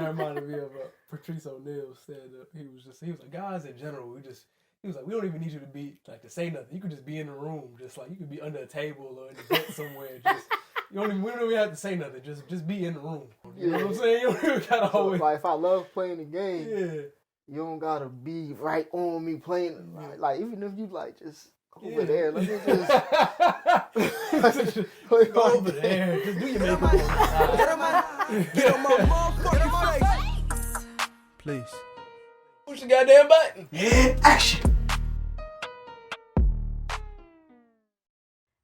That reminded me of Patrice O'Neal stand-up. He was like, guys in general, he was like, we don't even need you to be, like, to say nothing. You could just be in the room, just like, you could be under a table or in a vent somewhere. Just, we don't even have to say nothing. Just be in the room. You know what I'm saying? You don't even gotta always. Like, if I love playing the game, you don't gotta be right on me playing. Like, even if you, like, just over there, let me just. Go over there. Just do your makeup on the side. Get on my motherfucking face. Please. Push the goddamn button. Action.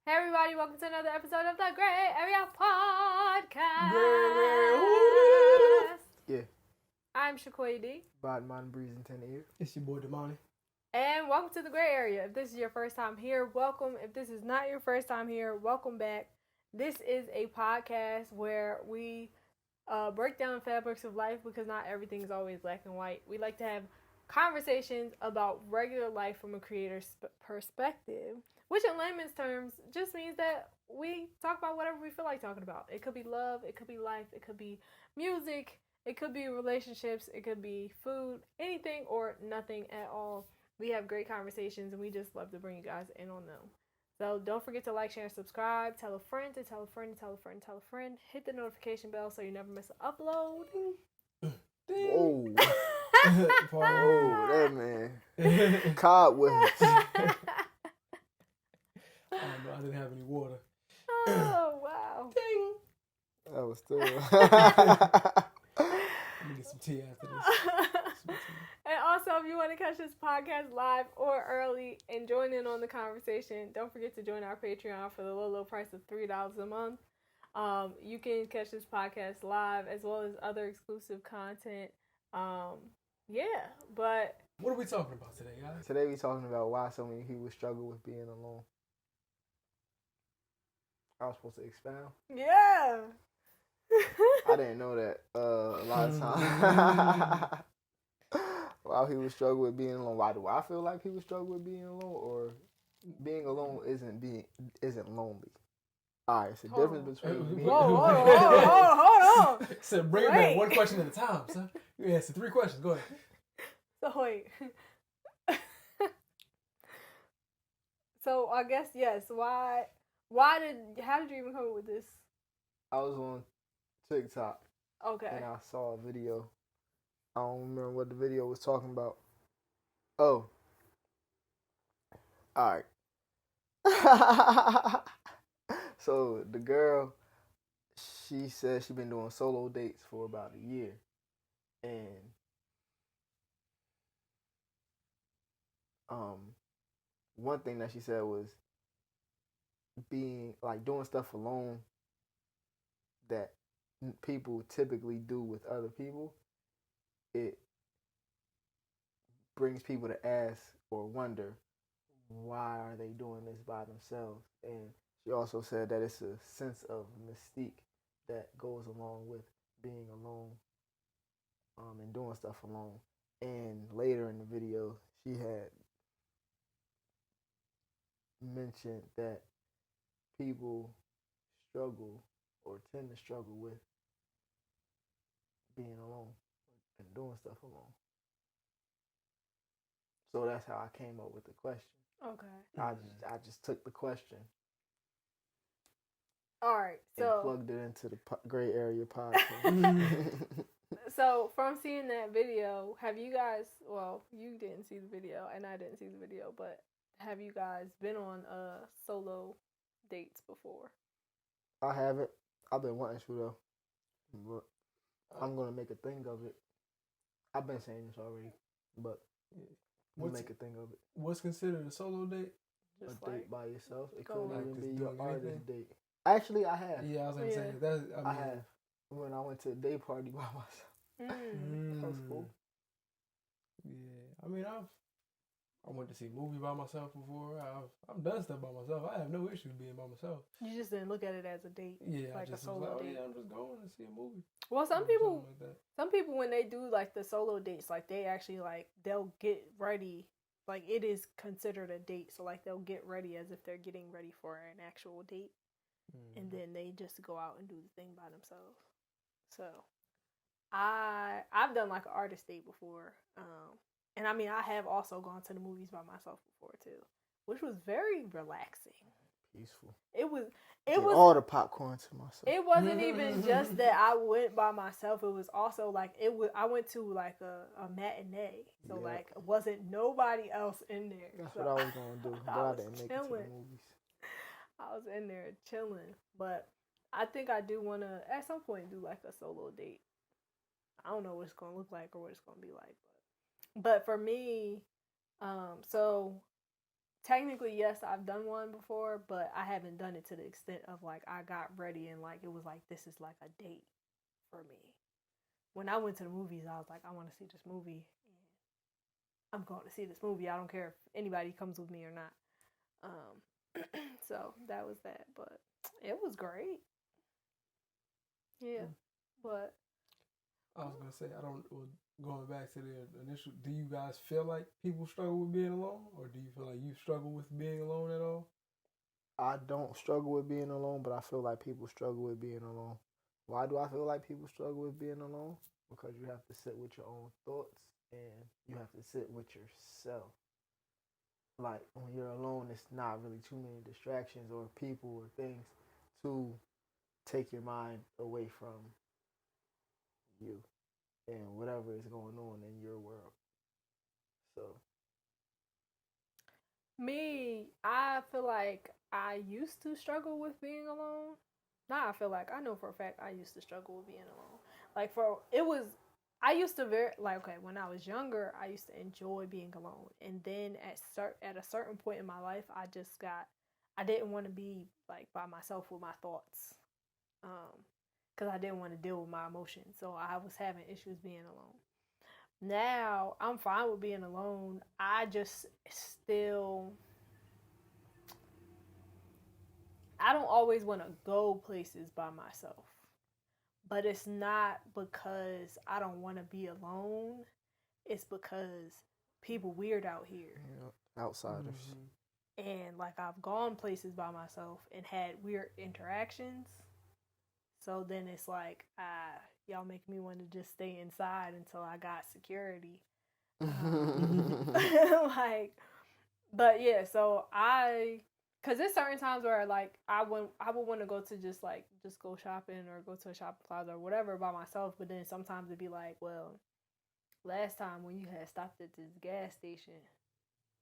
Hey everybody, welcome to another episode of the Grae Area podcast. Yeah. I'm Shakoya D. Bottom breeze in 10 ears. It's your boy Damani. And welcome to the Grae Area. If this is your first time here, welcome. If this is not your first time here, welcome back. This is a podcast where we break down fabrics of life because not everything is always black and white. We like to have conversations about regular life from a creator's perspective, which in layman's terms just means that we talk about whatever we feel like talking about. It could be love, it could be life, it could be music, it could be relationships, it could be food, anything or nothing at all. We have great conversations and we just love to bring you guys in on them. So don't forget to like, share, and subscribe. Tell a friend to tell a friend to tell a friend to tell a friend. Hit the notification bell so you never miss an upload. Whoa. Oh, that man. Cobwebs. I didn't have any water. Oh, wow. Ding. That was still. Let me get some tea after this. And also, if you want to catch this podcast live or early and join in on the conversation, don't forget to join our Patreon for the low price of $3 a month. You can catch this podcast live as well as other exclusive content. But what are we talking about today, guys? Today we're talking about why so many people struggle with being alone. I was supposed to expound. yeah. I didn't know that a lot of times. Why people struggle with being alone. Why do I feel like people struggle with being alone? Or being alone isn't lonely? Alright, it's a difference between being Hold on. So bring it back one question at a time, son. You answer 3 questions. Go ahead. So wait. So I guess yes. How did you even come up with this? I was on TikTok. Okay. And I saw a video. I don't remember what the video was talking about. Oh. Alright. So the girl, she said she been doing solo dates for about a year. And one thing that she said was doing stuff alone that people typically do with other people. It brings people to ask or wonder, why are they doing this by themselves? And she also said that it's a sense of mystique that goes along with being alone and doing stuff alone. And later in the video, she had mentioned that people struggle or tend to struggle with being alone and doing stuff alone. So that's how I came up with the question. Okay. I just took the question. All right. So and plugged it into the Grae Area podcast. So from seeing that video, have you guys? Well, you didn't see the video, and I didn't see the video, but have you guys been on solo dates before? I haven't. I've been wanting to though, but I'm gonna make a thing of it. I've been saying this already, but we'll make a thing of it. What's considered a solo date? Just a date by yourself. It go couldn't even be your doing artist anything? date. Actually, I have. Yeah, I was gonna say I have. When I went to a day party by myself. That was cool. Yeah, I mean, I went to see a movie by myself before. I've done stuff by myself. I have no issue being by myself. You just didn't look at it as a date. Yeah, like I just a solo was like, date. yeah, I'm just going to see a movie. Well, some Something like that. people when they do like the solo dates, like they actually they'll get ready. Like it is considered a date, so like they'll get ready as if they're getting ready for an actual date, and then they just go out and do the thing by themselves. So, I I've done like an artist date before. And I mean, I have also gone to the movies by myself before too, which was very relaxing. Peaceful. It was all the popcorn to myself. It wasn't even just that I went by myself. It was also like I went to like a matinee, so like wasn't nobody else in there. That's so what I was gonna do, but I didn't make it to the movies. I was in there chilling, but I think I do want to at some point do like a solo date. I don't know what it's gonna look like or what it's gonna be like, but for me, so technically, yes, I've done one before, but I haven't done it to the extent of like I got ready and like it was like this is like a date for me. When I went to the movies, I was like, I want to see this movie. I'm going to see this movie. I don't care if anybody comes with me or not. So that was that, but it was great. Yeah, but I was gonna say going back to the initial, do you guys feel like people struggle with being alone, or do you feel like you struggle with being alone at all? I don't struggle with being alone, but I feel like people struggle with being alone. Why do I feel like people struggle with being alone? Because you have to sit with your own thoughts and you have to sit with yourself. Like when you're alone, it's not really too many distractions or people or things to take your mind away from you and whatever is going on in your world. So me, I feel like I used to struggle with being alone. I know for a fact I used to struggle with being alone. Like I used to when I was younger, I used to enjoy being alone. And then at a certain point in my life, I didn't want to be like by myself with my thoughts. Because I didn't want to deal with my emotions. So I was having issues being alone. Now, I'm fine with being alone. I just still... I don't always want to go places by myself. But it's not because I don't want to be alone. It's because people weird out here. Yeah, outsiders. Mm-hmm. And like I've gone places by myself and had weird interactions. So then it's like, y'all make me want to just stay inside until I got security. But yeah, so because there's certain times where like I would want to go to just go shopping or go to a shopping plaza or whatever by myself. But then sometimes it'd be like, well, last time when you had stopped at this gas station,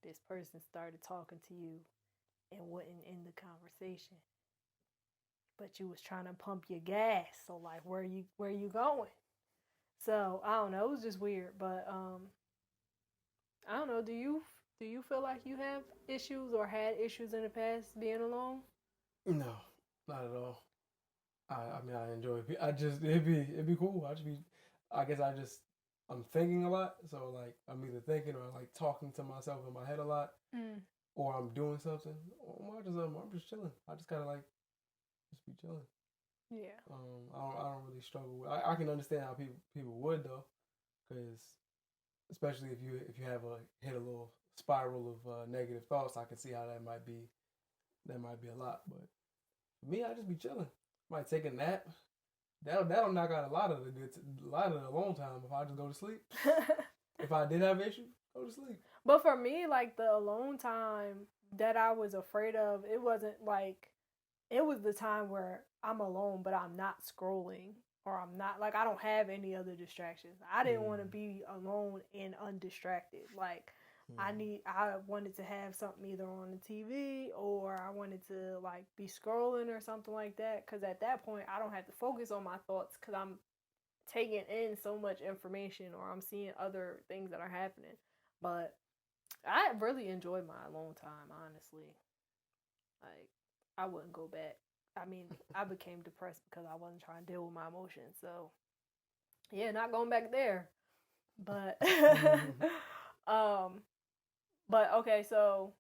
this person started talking to you and wouldn't end the conversation. But you was trying to pump your gas, so like, where you going? So I don't know. It was just weird, but I don't know. Do you feel like you have issues or had issues in the past being alone? No, not at all. I mean, I enjoy it. It'd be cool. I'm thinking a lot, so like I'm either thinking or like talking to myself in my head a lot, or I'm doing something, or I'm just chilling. I just gotta like just be chilling. Yeah. I don't really struggle with. I can understand how people would though, because especially if you have hit a little spiral of negative thoughts, I can see how that might be a lot. But for me, I just be chilling. Might take a nap. That'll knock out a lot of the alone time if I just go to sleep. If I did have issues, go to sleep. But for me, like the alone time that I was afraid of, it wasn't like, it was the time where I'm alone, but I'm not scrolling, or I'm not like, I don't have any other distractions. I didn't want to be alone and undistracted. Like I wanted to have something either on the TV, or I wanted to like be scrolling or something like that. Because at that point, I don't have to focus on my thoughts because I'm taking in so much information, or I'm seeing other things that are happening. But I really enjoyed my alone time, honestly. Like, I wouldn't go back. I mean, I became depressed because I wasn't trying to deal with my emotions. So, yeah, not going back there. But, but okay, so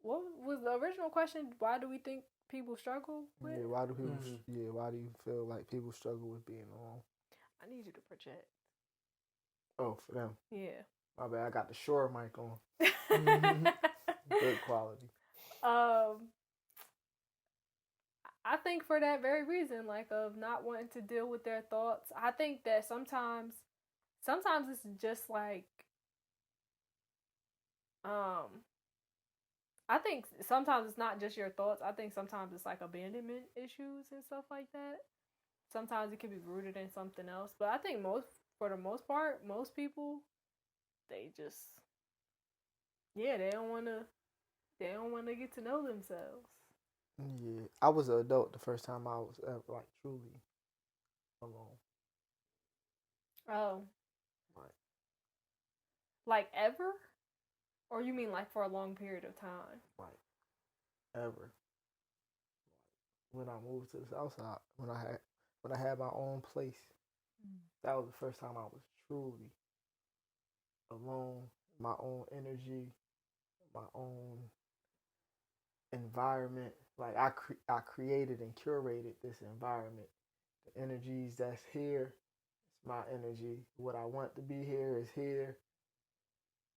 what was the original question? Why do we think people struggle with? Yeah, why do people? Yeah, why do you feel like people struggle with being alone? I need you to project. Oh, for them. Yeah. My bad. I got the Shure mic on. Good quality. I think for that very reason, like of not wanting to deal with their thoughts. I think that sometimes it's just like um I think sometimes it's not just your thoughts. I think sometimes it's like abandonment issues and stuff like that. Sometimes it can be rooted in something else. But I think for the most part, most people, they just, yeah, they don't want to get to know themselves. Yeah, I was an adult the first time I was ever, like, truly alone. Oh, Like, like ever? Or you mean like for a long period of time? like ever. When I moved to the South Side, when I had my own place, that was the first time I was truly alone. My own energy, my own environment. Like I created and curated this environment. The energies that's here, it's my energy. What I want to be here is here.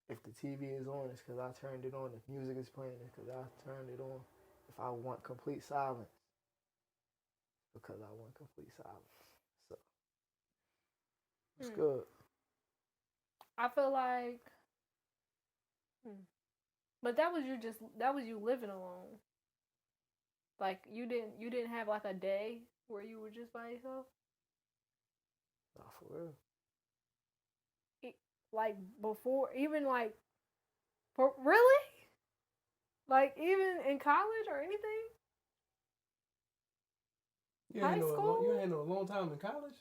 If the TV is on, it's because I turned it on. If music is playing, it's because I turned it on. If I want complete silence, because I want complete silence. So it's good. I feel like, but that was you living alone. Like you didn't have like a day where you were just by yourself. Not for real. Like before, even like, for really, like even in college or anything. High school? You ain't no long time in college.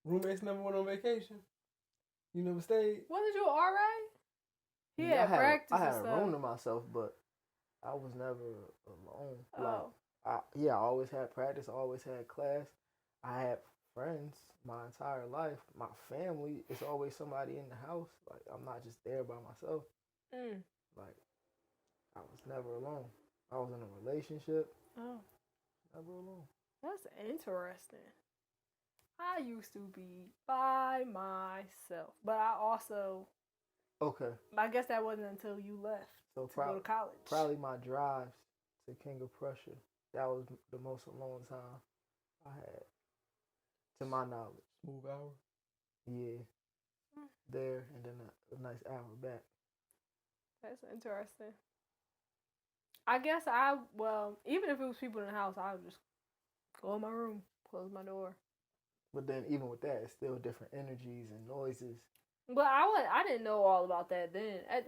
Roommates never went on vacation. You never stayed. Wasn't you all right? Yeah, practice. I had and a stuff. room to myself, but I was never alone. Oh. I always had practice. I always had class. I had friends my entire life. My family is always somebody in the house. Like I'm not just there by myself. Like I was never alone. I was in a relationship. Oh. Never alone. That's interesting. I used to be by myself, but I also. Okay. I guess that wasn't until you left to go to college. Probably my drives to King of Prussia. That was the most alone time I had, to my knowledge. Smooth hour. Yeah. There and then a nice hour back. That's interesting. I guess even if it was people in the house, I would just go in my room, close my door. But then even with that, it's still different energies and noises. But I didn't know all about that then. At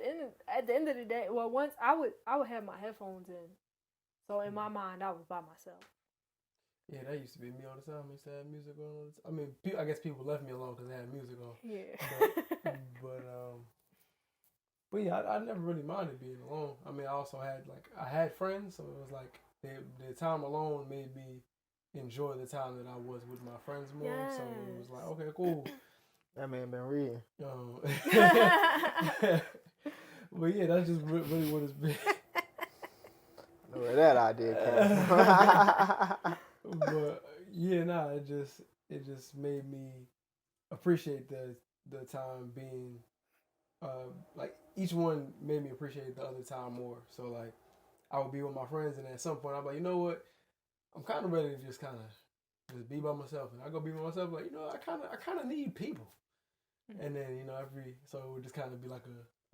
the end of the day, well, once I would have my headphones in, so in my mind I was by myself. Yeah, that used to be me all the time. I used to have music on all the time. I mean, I guess people left me alone because they had music on. Yeah. But yeah, I never really minded being alone. I mean, I had friends, so it was like the time alone made me enjoy the time that I was with my friends more. Yes. So it was like, okay, cool. That man been reading. But yeah, that's just really what it's been. I know where that idea came from. But yeah, it just made me appreciate the time being. Like each one made me appreciate the other time more. So like, I would be with my friends, and at some point I'm like, you know what? I'm kind of ready to just be by myself, and I go be by myself. Like, I kind of need people. And then so it would just kind of be like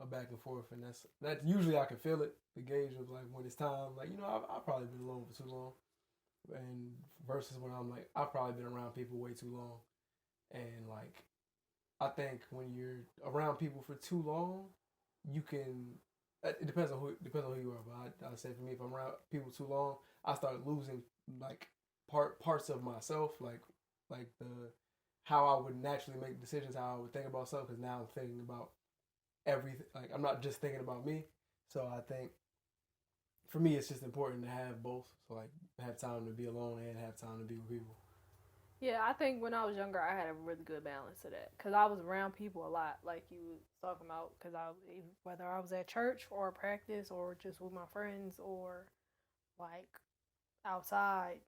a back and forth, and that's usually I can feel it, the gauge of like when it's time. Like I've probably been alone for too long, and versus when I'm like I've probably been around people way too long, and like I think when you're around people for too long, you can. It depends on who you are, but I say for me, if I'm around people too long, I start losing like parts of myself, like the how I would naturally make decisions, how I would think about stuff, because now I'm thinking about everything. Like I'm not just thinking about me. So I think for me, it's just important to have both. So like have time to be alone and have time to be with people. Yeah, I think when I was younger, I had a really good balance of that because I was around people a lot, like you was talking about. Because whether I was at church or practice or just with my friends or like outside.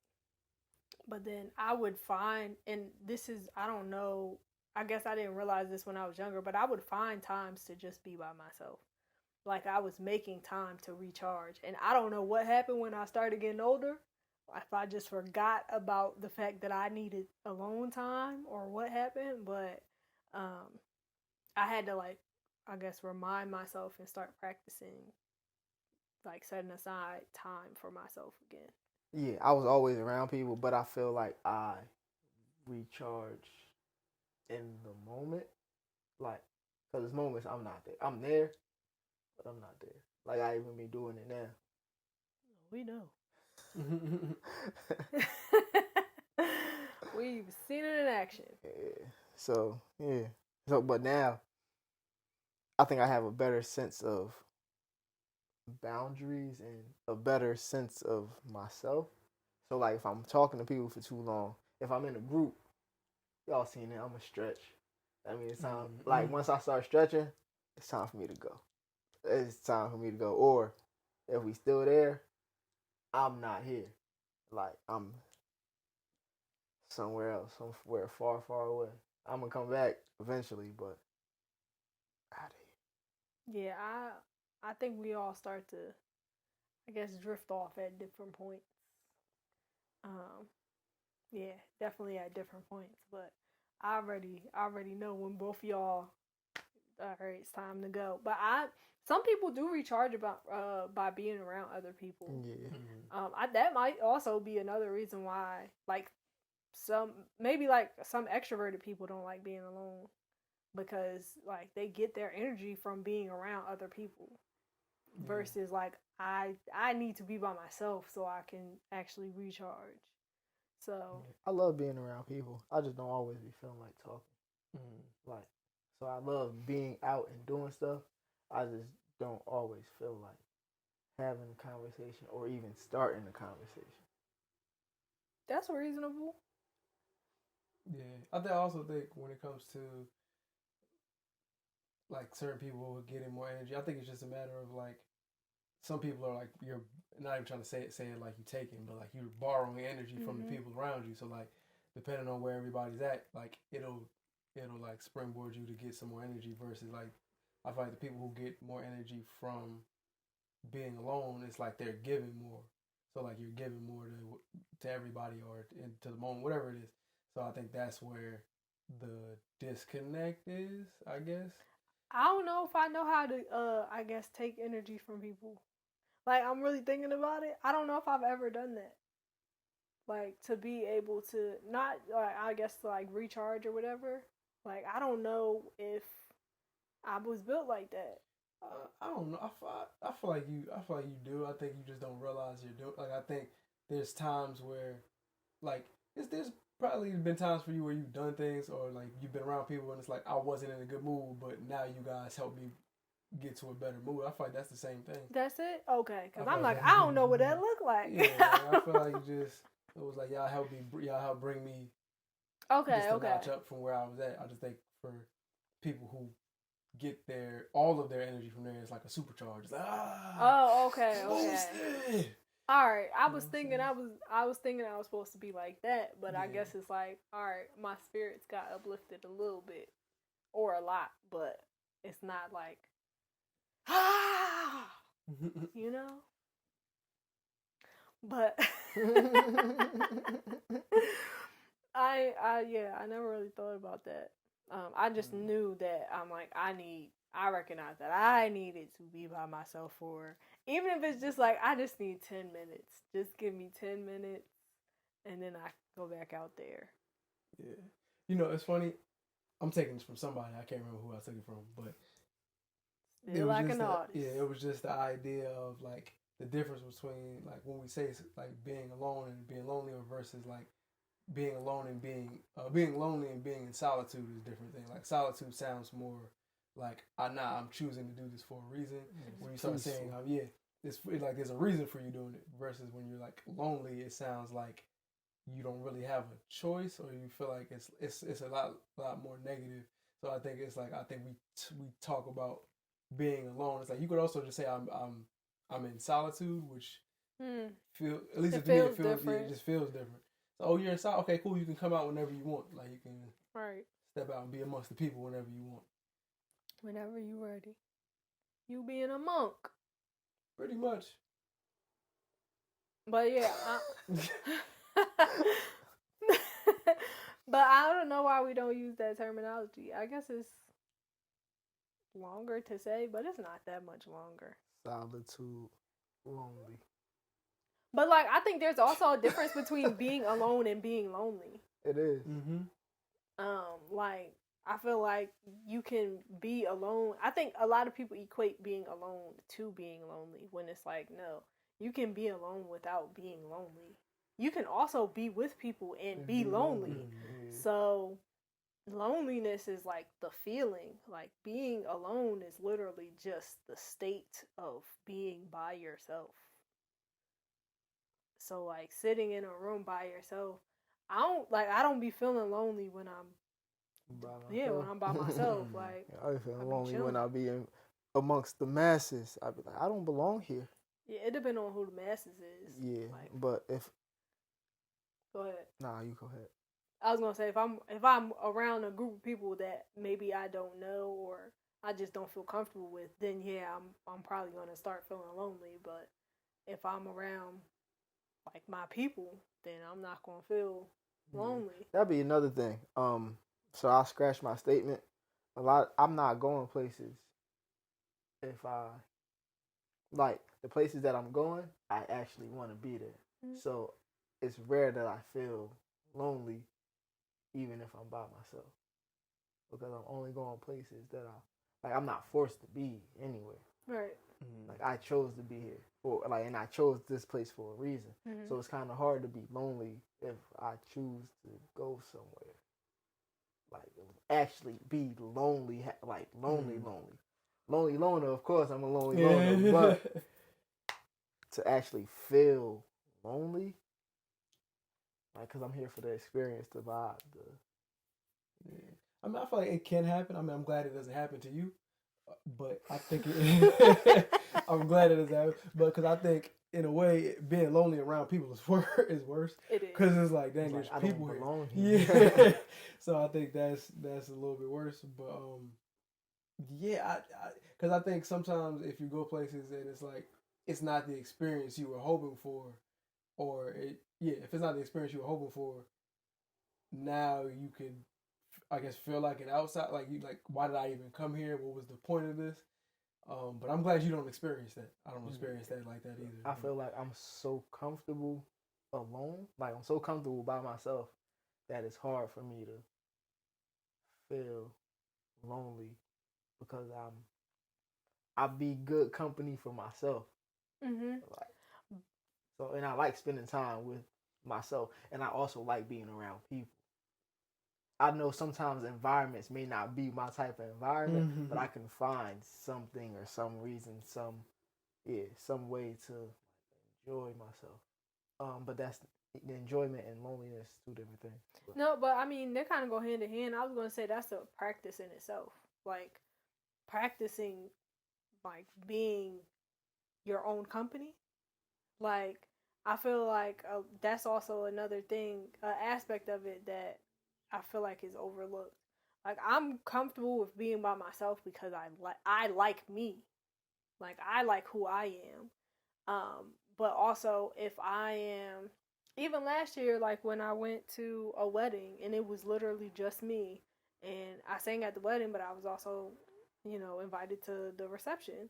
But then I would find, and this is, I don't know, I guess I didn't realize this when I was younger, but I would find times to just be by myself. Like I was making time to recharge. And I don't know what happened when I started getting older, if I just forgot about the fact that I needed alone time or what happened, but I had to like, I guess, remind myself and start practicing, like setting aside time for myself again. Yeah, I was always around people, but I feel like I recharge in the moment. Like, because there's moments I'm not there. I'm there, but I'm not there. Like, I even be doing it now. We know. We've seen it in action. Yeah. So, yeah. So, but now, I think I have a better sense of boundaries and a better sense of myself. So, like, if I'm talking to people for too long, if I'm in a group, y'all seen it, I'm a stretch. I mean, it's time. Like, once I start stretching, it's time for me to go. It's time for me to go. Or, if we still there, I'm not here. Like, I'm somewhere else, somewhere far, far away. I'm gonna come back eventually, but out of here. Yeah, I think we all start to, I guess, drift off at different points. Yeah, definitely at different points. But I already know when both of y'all, all right, it's time to go. But some people do recharge by being around other people. Yeah. That might also be another reason why, like, some extroverted people don't like being alone, because like they get their energy from being around other people, versus like I need to be by myself so I can actually recharge. So I love being around people. I just don't always be feeling like talking. Like, so I love being out and doing stuff. I just don't always feel like having a conversation or even starting a conversation. that's reasonable. Yeah, I also think when it comes to like certain people getting more energy, I think it's just a matter of like some people are like you're not even trying to say it like you taking, but like you're borrowing energy from the people around you. So like depending on where everybody's at, like it'll like springboard you to get some more energy versus like I feel like the people who get more energy from being alone, it's like they're giving more. So like you're giving more to everybody or to the moment, whatever it is. So I think that's where the disconnect is, I guess. I don't know if I know how to I guess take energy from people. Like, I'm really thinking about it. I don't know if I've ever done that. Like, to be able to not like, I guess, to like recharge or whatever. Like, I don't know if I was built like that. I don't know. I feel like you. I feel like you do. I think you just don't realize you're doing. Like I think there's times where, like, there's probably been times for you where you've done things or like you've been around people and it's like I wasn't in a good mood, but now you guys help me get to a better mood. I feel like that's the same thing. That's it? Okay. Because I'm like like, I don't know what that looked like. Yeah, I feel like it was like y'all help bring me Okay, just a notch up from where I was at. I just think for people who get all of their energy from there, it's like a supercharge. It's like, oh, okay. All right. I was thinking I was supposed to be like that, but I guess it's like, all right, my spirits got uplifted a little bit or a lot, but it's not like you know. But I never really thought about that. I just knew that I'm like I recognize that I needed to be by myself for, even if it's just like I just need 10 minutes. Just give me 10 minutes and then I go back out there. Yeah. You know, it's funny. I'm taking this from somebody. I can't remember who I took it from, but Still like an artist. Yeah, it was just the idea of like the difference between like when we say like being alone and being lonely, or versus like being alone and being lonely and being in solitude is a different thing. Like solitude sounds more like I'm choosing to do this for a reason. When you start saying it's like there's a reason for you doing it, versus when you're like lonely, it sounds like you don't really have a choice, or you feel like it's a lot more negative. So I think it's like I think we talk about being alone. It's like you could also just say I'm in solitude, which feel at least to me it feels different. Yeah, it just feels different. So you're in solitude. Okay, cool. You can come out whenever you want. Like you can step out and be amongst the people whenever you want. Whenever you ready. You being a monk. Pretty much. But yeah, but I don't know why we don't use that terminology. I guess it's longer to say, but it's not that much longer. Solitude, lonely. But like, I think there's also a difference between being alone and being lonely. It is. Mm-hmm. Like, I feel like you can be alone. I think a lot of people equate being alone to being lonely when it's like, no, you can be alone without being lonely. You can also be with people and be lonely. Mm-hmm. So loneliness is like the feeling. Like being alone is literally just the state of being by yourself. So like sitting in a room by yourself, I don't be feeling lonely when I'm when I'm by myself. Like I be feeling I be lonely when chilling. I be amongst the masses. I be like, I don't belong here. Yeah, it depends on who the masses is. Yeah, Like, but if go ahead. nah, you go ahead. I was gonna say if I'm around a group of people that maybe I don't know or I just don't feel comfortable with, then yeah, I'm probably gonna start feeling lonely. But if I'm around like my people, then I'm not gonna feel lonely. That'd be another thing. So I'll scratch my statement. I'm not going places if I like the places that I'm going, I actually want to be there. Mm-hmm. So it's rare that I feel lonely even if I'm by myself. Because I'm only going places that I'm not forced to be anywhere. Right. Like I chose to be here and I chose this place for a reason. Mm-hmm. So it's kind of hard to be lonely if I choose to go somewhere. Like actually be lonely, like lonely. Lonely loner, of course I'm a lonely loner, but to actually feel lonely, like, cause I'm here for the experience, the vibe, I mean, I feel like it can happen. I mean, I'm glad it doesn't happen to you, but I think I'm glad it doesn't happen. But because I think, in a way, being lonely around people is worse. It is. Because it's like, dang, it's there's like, people I don't belong here. here. Yeah. So I think that's a little bit worse. But yeah, because I think sometimes if you go places and it's like it's not the experience you were hoping for, or if it's not the experience you were hoping for, now you can, I guess, feel like an outside, like you like, why did I even come here? What was the point of this? But I'm glad you don't experience that. I don't experience that like that either. I feel like I'm so comfortable alone, like I'm so comfortable by myself that it's hard for me to feel lonely because I be good company for myself. Mm-hmm. And I like spending time with myself, and I also like being around people. I know sometimes environments may not be my type of environment, but I can find something or some reason, some way to enjoy myself. But that's the enjoyment and loneliness, two different things. No, but I mean they kind of go hand in hand. I was gonna say that's a practice in itself, like practicing, like being your own company. Like I feel like that's also another thing, aspect of it that I feel like is overlooked. Like I'm comfortable with being by myself because I like me, like I like who I am. But also if I am, even last year, like when I went to a wedding and it was literally just me, and I sang at the wedding, but I was also, invited to the reception.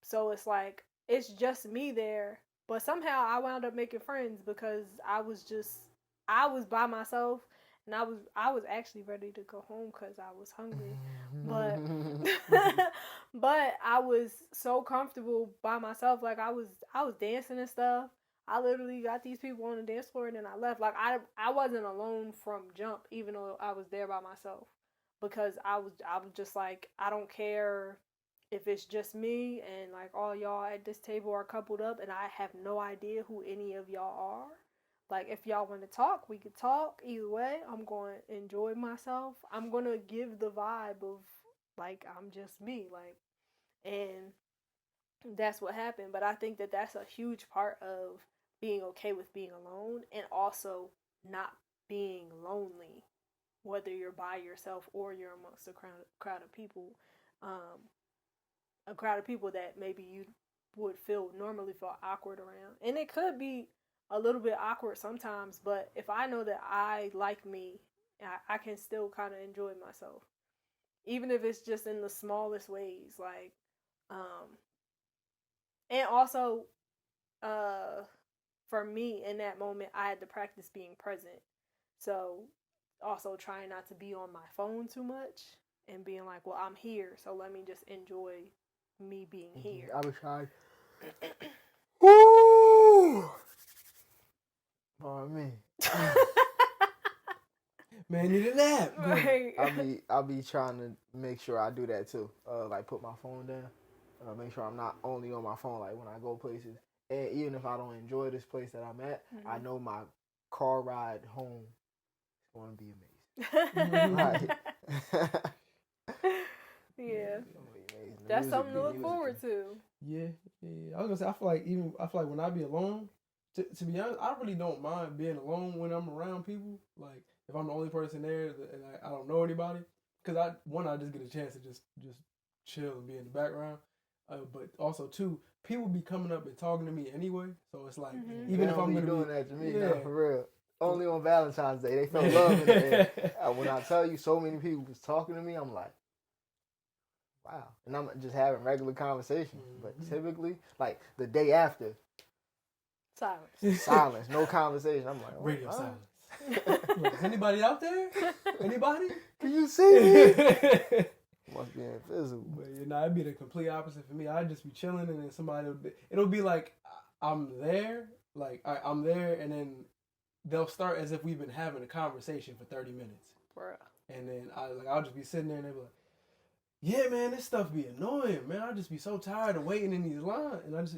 So it's like it's just me there, but somehow I wound up making friends because I was by myself, and I was actually ready to go home because I was hungry, but but I was so comfortable by myself, like I was dancing and stuff. I literally got these people on the dance floor and then I left. Like I wasn't alone from jump, even though I was there by myself, because I was just like, I don't care if it's just me and like all y'all at this table are coupled up and I have no idea who any of y'all are. Like if y'all want to talk, we could talk. Either way, I'm going to enjoy myself. I'm going to give the vibe of like I'm just me, like, and that's what happened. But I think that that's a huge part of being okay with being alone and also not being lonely, whether you're by yourself or you're amongst a crowd of people, a crowd of people that maybe you would normally feel awkward around. And it could be a little bit awkward sometimes, but if I know that I like me, I can still kind of enjoy myself. Even if it's just in the smallest ways, like, and also, for me in that moment, I had to practice being present. So also trying not to be on my phone too much and being like, well, I'm here, so let me just enjoy me being here. I was trying. Woo! Pardon me. Man, need a nap. Right. I'll be trying to make sure I do that too. Like put my phone down. Make sure I'm not only on my phone like when I go places. And even if I don't enjoy this place that I'm at, I know my car ride home is going to be amazing. Right. Yeah. That's something to look forward to. Yeah. I was gonna say I feel like when I be alone, to be honest, I really don't mind being alone when I'm around people. Like if I'm the only person there and I don't know anybody, because I just get a chance to just chill and be in the background. But also two, people be coming up and talking to me anyway, so it's like even if I'm gonna doing that to me, yeah. now, for real. Only on Valentine's Day they felt love in the air. When I tell you so many people was talking to me, I'm like, wow. And I'm just having regular conversation. But typically, like the day after, silence, no conversation. I'm like, oh, radio silence. Is anybody out there? Anybody? Can you see me? Must be invisible. But it'd be the complete opposite for me. I'd just be chilling, and then it'll be like I'm there, I'm there, and then they'll start as if we've been having a conversation for 30 minutes. Bruh. And then I'll just be sitting there, and they'll be like, yeah, man, this stuff be annoying, man. I'll just be so tired of waiting in these lines. And I just,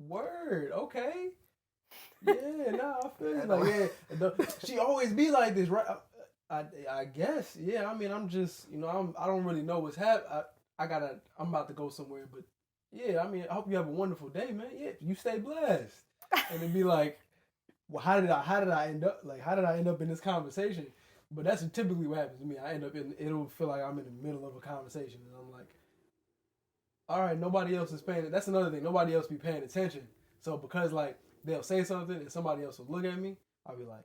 word, okay. Yeah, nah, I feel it. Like, yeah, she always be like this, right? I guess, yeah. I mean, I'm just, I don't really know what's happening. I'm about to go somewhere, but yeah, I mean, I hope you have a wonderful day, man. Yeah, you stay blessed. And it'd be like, well, how did I end up in this conversation? But that's typically what happens to me. It'll feel like I'm in the middle of a conversation, and I'm like, all right, nobody else is paying. That's another thing. Nobody else be paying attention. So because like they'll say something and somebody else will look at me, I'll be like,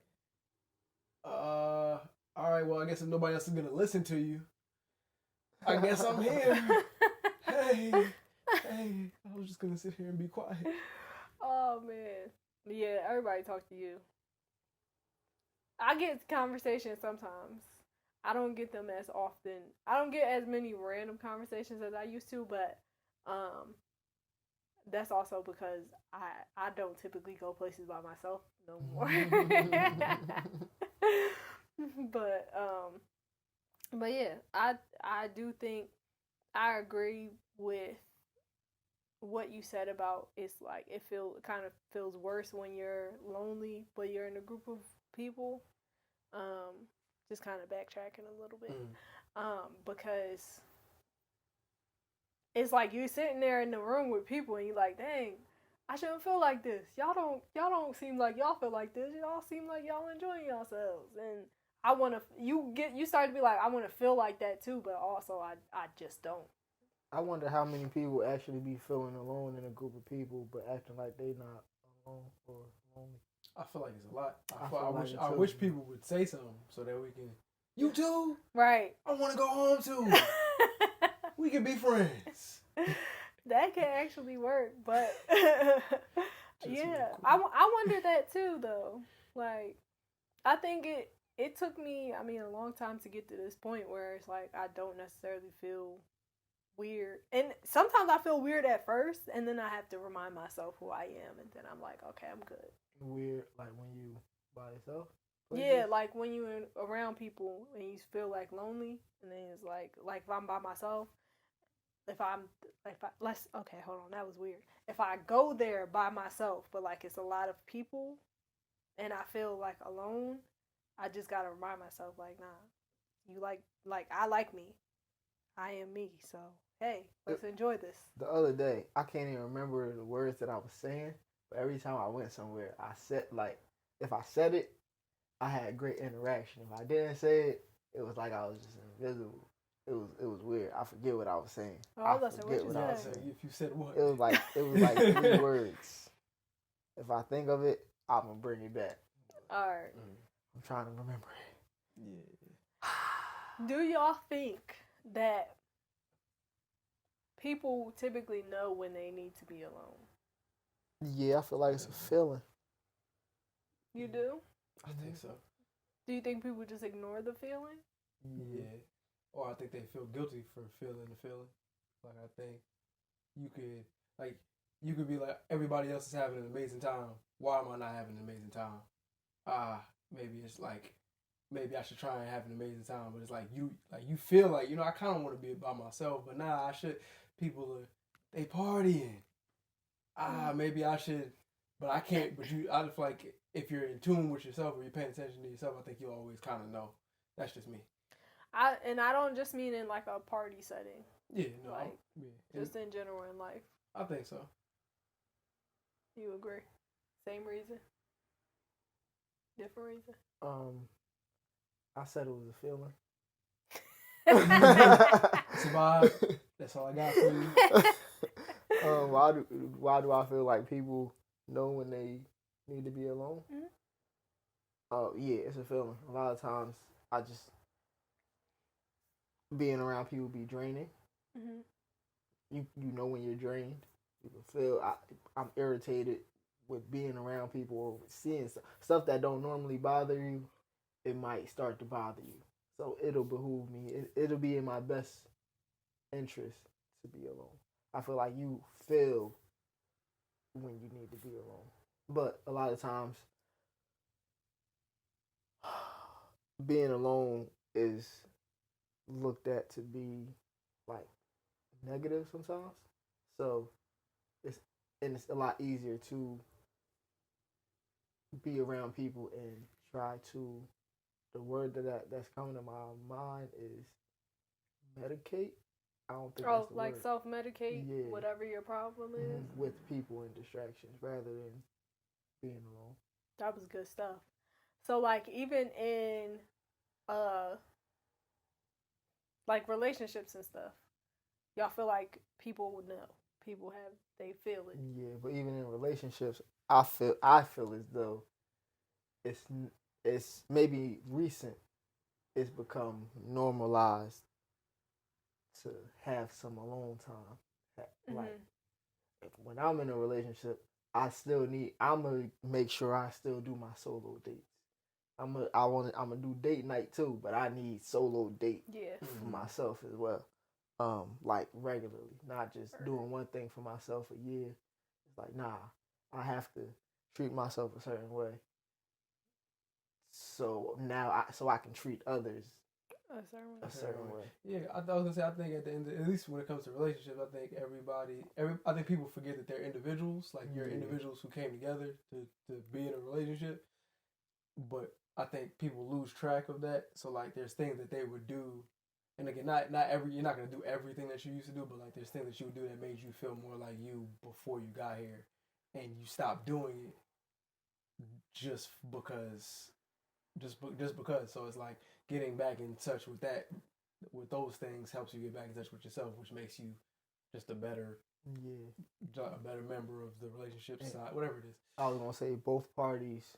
all right, well, I guess if nobody else is gonna listen to you, I guess I'm here. Hey, I was just gonna sit here and be quiet. Oh man, yeah, everybody talk to you. I get conversations sometimes. I don't get them as often. I don't get as many random conversations as I used to, but that's also because I don't typically go places by myself no more. But yeah, I do think I agree with what you said about it's like it kind of feels worse when you're lonely, but you're in a group of people. Just kind of backtracking a little bit, because it's like you're sitting there in the room with people and you're like, dang, I shouldn't feel like this. Y'all don't seem like y'all feel like this. Y'all seem like y'all enjoying yourselves, and you start to be like, I want to feel like that too, but also I just don't. I wonder how many people actually be feeling alone in a group of people, but acting like they not alone or lonely. I feel like it's a lot. I wish people would say something so that we can. You too? Right. I want to go home too. We can be friends. That can actually work, but yeah, I wonder that too, though. Like, I think it took me, a long time to get to this point where it's like I don't necessarily feel weird, and sometimes I feel weird at first, and then I have to remind myself who I am, and then I'm like, okay, I'm good. Weird, like when you by yourself? Yeah, like when you're around people and you feel like lonely, and then it's like if I'm by myself, okay, hold on, that was weird. If I go there by myself, but like it's a lot of people, and I feel like alone, I just gotta remind myself like, nah, you I like me, I am me, so hey, let's enjoy this. The other day, I can't even remember the words that I was saying. Every time I went somewhere, I said, if I said it, I had great interaction. If I didn't say it, it was like I was just invisible. it was weird. I forget what I was saying. Oh, I was about to say, what you No, I said? said, if you said what? It was like 3 words. If I think of it, I'm gonna bring it back. All right. I'm trying to remember it. Yeah. Do y'all think that people typically know when they need to be alone? Yeah, I feel like it's a feeling. You do? I think so. Do you think people just ignore the feeling? Yeah. Or I think they feel guilty for feeling the feeling. Like, I think you could be like, everybody else is having an amazing time. Why am I not having an amazing time? Maybe it's like, maybe I should try and have an amazing time. But it's like, you feel like, I kind of want to be by myself, but nah, I should. People they partying. Maybe I should, but I can't. But I feel like if you're in tune with yourself or you're paying attention to yourself, I think you'll always kind of know. That's just me. I don't just mean in like a party setting. Yeah, no, like just in general in life. I think so. You agree? Same reason? Different reason? I said it was a feeling. It's a vibe. That's all I got for you. Why do I feel like people know when they need to be alone? Yeah, it's a feeling. A lot of times, I just being around people be draining. You know when you're drained. You can feel I'm irritated with being around people or seeing stuff that don't normally bother you. It might start to bother you. So it'll behoove me. It'll be in my best interest to be alone. I feel like you feel when you need to be alone. But a lot of times, being alone is looked at to be like negative sometimes. So it's a lot easier to be around people and try to. The word that's coming to my mind is medicate. I don't think that's the like word. self-medicate whatever your problem is. With people and distractions rather than being alone. That was good stuff. So like even in like relationships and stuff, y'all feel like people would know. They feel it. Yeah, but even in relationships, I feel as though it's maybe recent. It's become normalized to have some alone time. Like when I'm in a relationship, I'm gonna make sure I still do my solo dates. I'm gonna do date night too, but I need solo date for myself as well. Like regularly, not just doing one thing for myself a year. It's like, nah, I have to treat myself a certain way. So now I can treat others a certain way. Yeah, I was gonna say, I think at the end, at least when it comes to relationships, I think I think people forget that they're individuals. Like you're individuals who came together to be in a relationship. But I think people lose track of that. So like, there's things that they would do, and again, you're not gonna do everything that you used to do, but like there's things that you would do that made you feel more like you before you got here, and you stopped doing it just because. So it's like getting back in touch with those things helps you get back in touch with yourself, which makes you just a better member of the relationship side, whatever it is. I was gonna say both parties.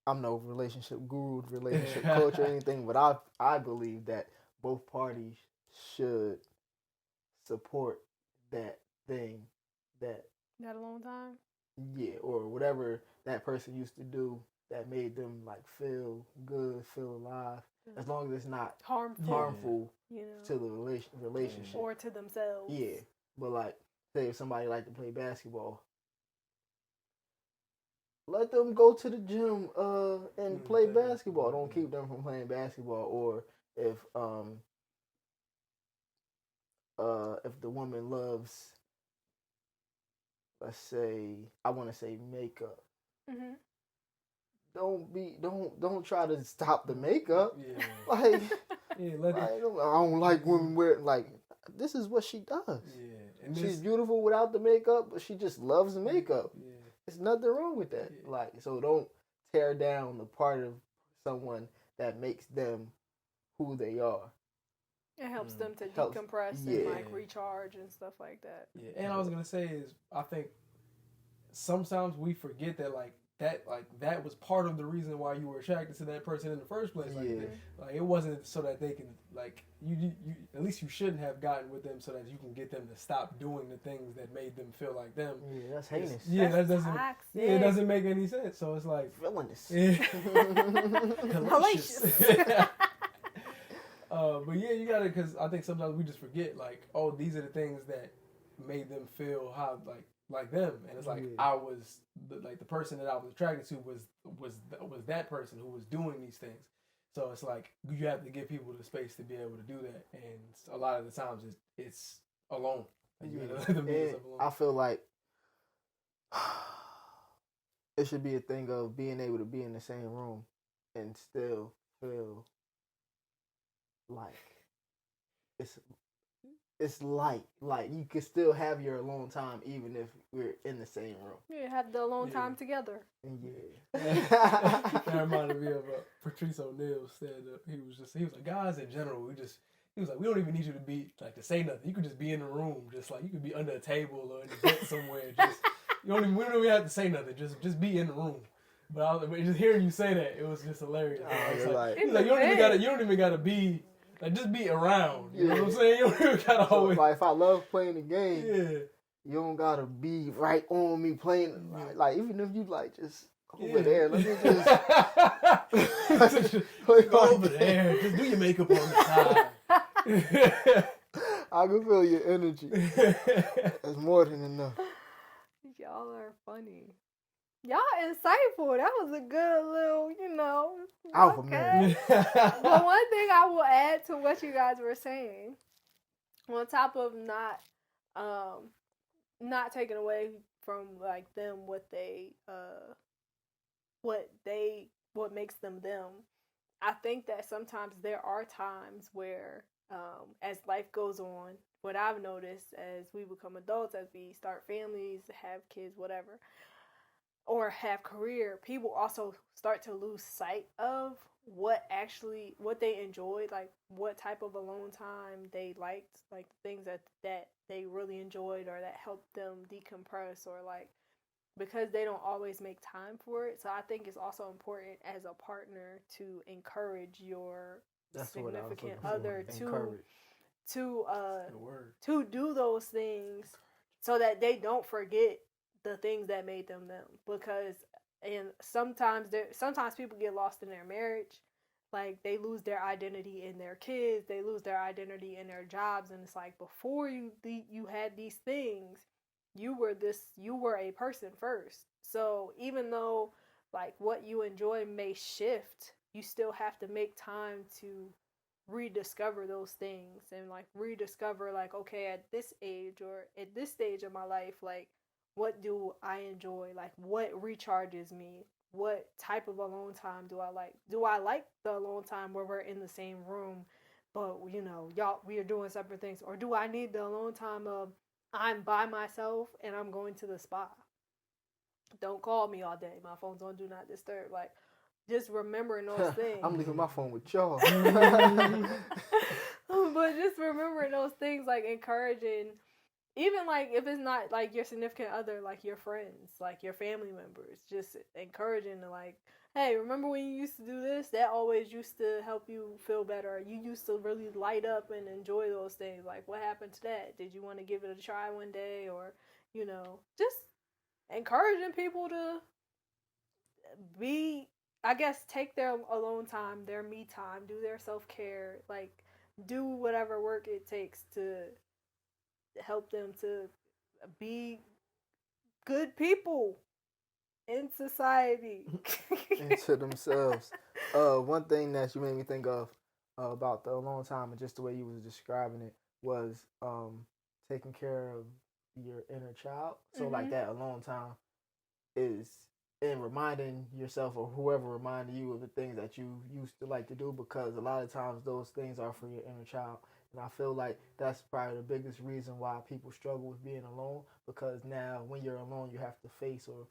I'm no relationship guru, relationship coach or anything, but I believe that both parties should support that thing that alone time. Yeah, or whatever that person used to do that made them like feel good, feel alive, as long as it's not harmful to the relationship or to themselves. Yeah, but like say if somebody like to play basketball, let them go to the gym and play basketball. Don't keep them from playing basketball. Or if the woman loves, let's say, I want to say makeup. Don't try to stop the makeup. Yeah. Like, I don't like women wear like this is what she does. Yeah, and she's beautiful without the makeup, but she just loves the makeup. Yeah. There's nothing wrong with that. Yeah. Like, so don't tear down the part of someone that makes them who they are. It helps them to Helps- decompress yeah. and like recharge and stuff like that. Yeah, and I was gonna say is I think sometimes we forget that that was part of the reason why you were attracted to that person in the first place. Like, Yeah. like it wasn't so that they can like you at least you shouldn't have gotten with them so that you can get them to stop doing the things that made them feel like them. Yeah, that's heinous. Yeah, That's that doesn't. toxic. Yeah, it doesn't make any sense. So it's like, Villainous. yeah. Hellacious. But yeah, you gotta, because I think sometimes we just forget, like, oh, these are the things that made them feel how like them, and it's like Yeah. I was the person that I was attracted to was that person who was doing these things. So it's like you have to give people the space to be able to do that, and a lot of the times it's alone. Like, you gotta let them do And stuff alone. I feel like it should be a thing of being able to be in the same room and still feel like it's light. Like you can still have your alone time even if we're in the same room. Yeah, have the alone Yeah. time together. Yeah. That reminded me of Patrice O'Neal said he was like, guys in general, he was like, we don't even need you to be like to say nothing. You could just be in the room, just like you could be under a table or in a vent somewhere. Just we don't even have to say nothing. Just be in the room. But just hearing you say that, it was just hilarious. It's like, he's like, you don't even gotta be like, just be around. You know what I'm saying? You don't even gotta So, always. like if I love playing the game, Yeah. you don't gotta be right on me playing. Like even if you like just over Yeah. there, let me just Go over there. Just do your makeup on the side. I can feel your energy. That's more than enough. Y'all are funny. Y'all insightful. That was a good little, Alpha okay. man. But one thing I will add to what you guys were saying, on top of not taking away from like them what makes them them, I think that sometimes there are times where as life goes on, what I've noticed as we become adults, as we start families, have kids, whatever, or have career, people also start to lose sight of what they enjoyed, like what type of alone time they liked, like things that they really enjoyed or that helped them decompress, or like because they don't always make time for it. So I think it's also important as a partner to encourage your significant other to do those things so that they don't forget the things that made them them. Because sometimes people get lost in their marriage, like they lose their identity in their kids, they lose their identity in their jobs, and it's like before you had these things, you were a person first. So even though like what you enjoy may shift, you still have to make time to rediscover those things and like rediscover like, okay, at this age or at this stage of my life, like what do I enjoy? Like what recharges me? What type of alone time do I like? Do I like the alone time where we're in the same room, but we are doing separate things? Or do I need the alone time of I'm by myself and I'm going to the spa? Don't call me all day. My phone's on do not disturb. Like, just remembering those things. I'm leaving my phone with y'all. But just remembering those things, like encouraging, even like if it's not like your significant other, like your friends, like your family members, just encouraging to like, hey, remember when you used to do this? That always used to help you feel better. You used to really light up and enjoy those things. Like, what happened to that? Did you want to give it a try one day? Or, just encouraging people to take their alone time, their me time, do their self-care, like do whatever work it takes to help them to be good people in society. Into themselves. One thing that you made me think of about the alone time and just the way you was describing it was taking care of your inner child. So like that alone time is in reminding yourself or whoever reminded you of the things that you used to like to do, because a lot of times those things are for your inner child. And I feel like that's probably the biggest reason why people struggle with being alone, because now when you're alone, you have to face or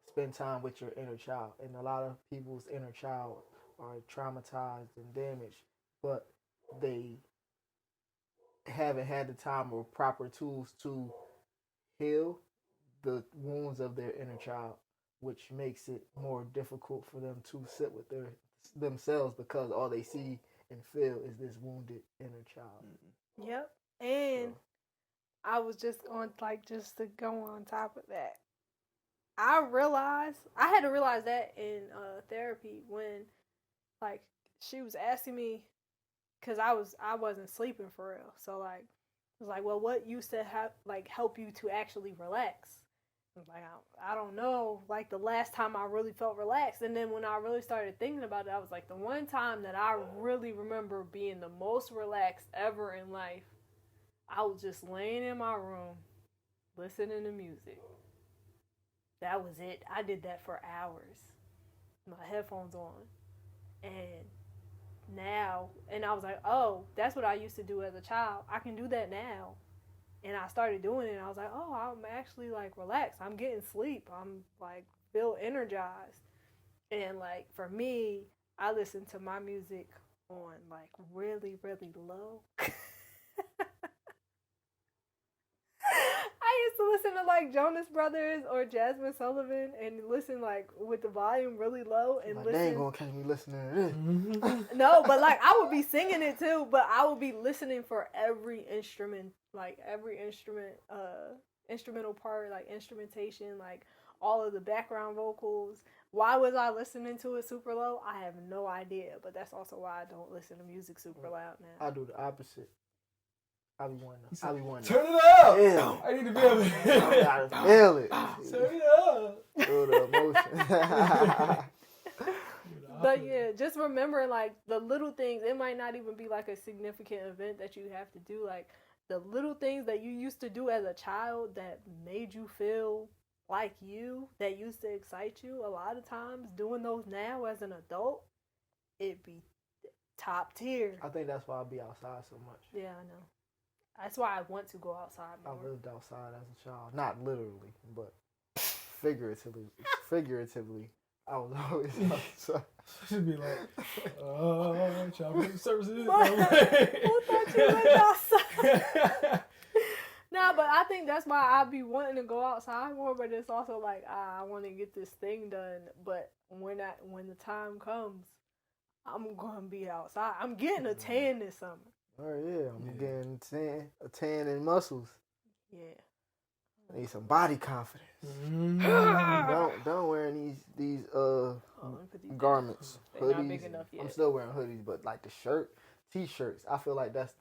spend time with your inner child. And a lot of people's inner child are traumatized and damaged but they haven't had the time or proper tools to heal the wounds of their inner child, which makes it more difficult for them to sit with themselves because all they see and feel is this wounded inner child. Yep. And I was just just to go on top of that. I had to realize that in therapy when like she was asking me because I wasn't sleeping for real. So like it was like, well, what used to help you to actually relax? I was like, I don't know. Like the last time I really felt relaxed, and then when I really started thinking about it, I was like, the one time that I really remember being the most relaxed ever in life, I was just laying in my room, listening to music. That was it. I did that for hours. My headphones on. And I was like, oh, that's what I used to do as a child. I can do that now. And I started doing it, and I was like, oh, I'm actually, like, relaxed. I'm getting sleep. I'm, like, feel energized. And, like, for me, I listen to my music on, like, really, really low. I used to listen to like Jonas Brothers or Jasmine Sullivan and listen like with the volume really low and listen. They ain't gonna catch me listening to this. No, but like I would be singing it too, but I would be listening for every instrument, instrumental part, like instrumentation, like all of the background vocals. Why was I listening to it super low? I have no idea, but that's also why I don't listen to music super loud now. I do the opposite. I be wanting. Turn it up. Yeah. I need to be able to I gotta feel it. turn it up. Feel the emotion. But yeah, just remember like the little things. It might not even be like a significant event that you have to do. Like the little things that you used to do as a child that made you feel like you, that used to excite you. A lot of times doing those now as an adult, it'd be top tier. I think that's why I be outside so much. Yeah, I know. That's why I want to go outside more. I lived outside as a child. Not literally, but figuratively. I was always outside. Should be like, child services. Who thought you lived outside? Nah, but I think that's why I be wanting to go outside more, but it's also like, I want to get this thing done. But when the time comes, I'm going to be outside. I'm getting a tan this summer. Oh yeah, I'm getting a tan and muscles. Yeah. I need some body confidence. Don't wear these garments. They're Hoodies. not big enough yet. I'm still wearing hoodies, but like the t-shirts, I feel like that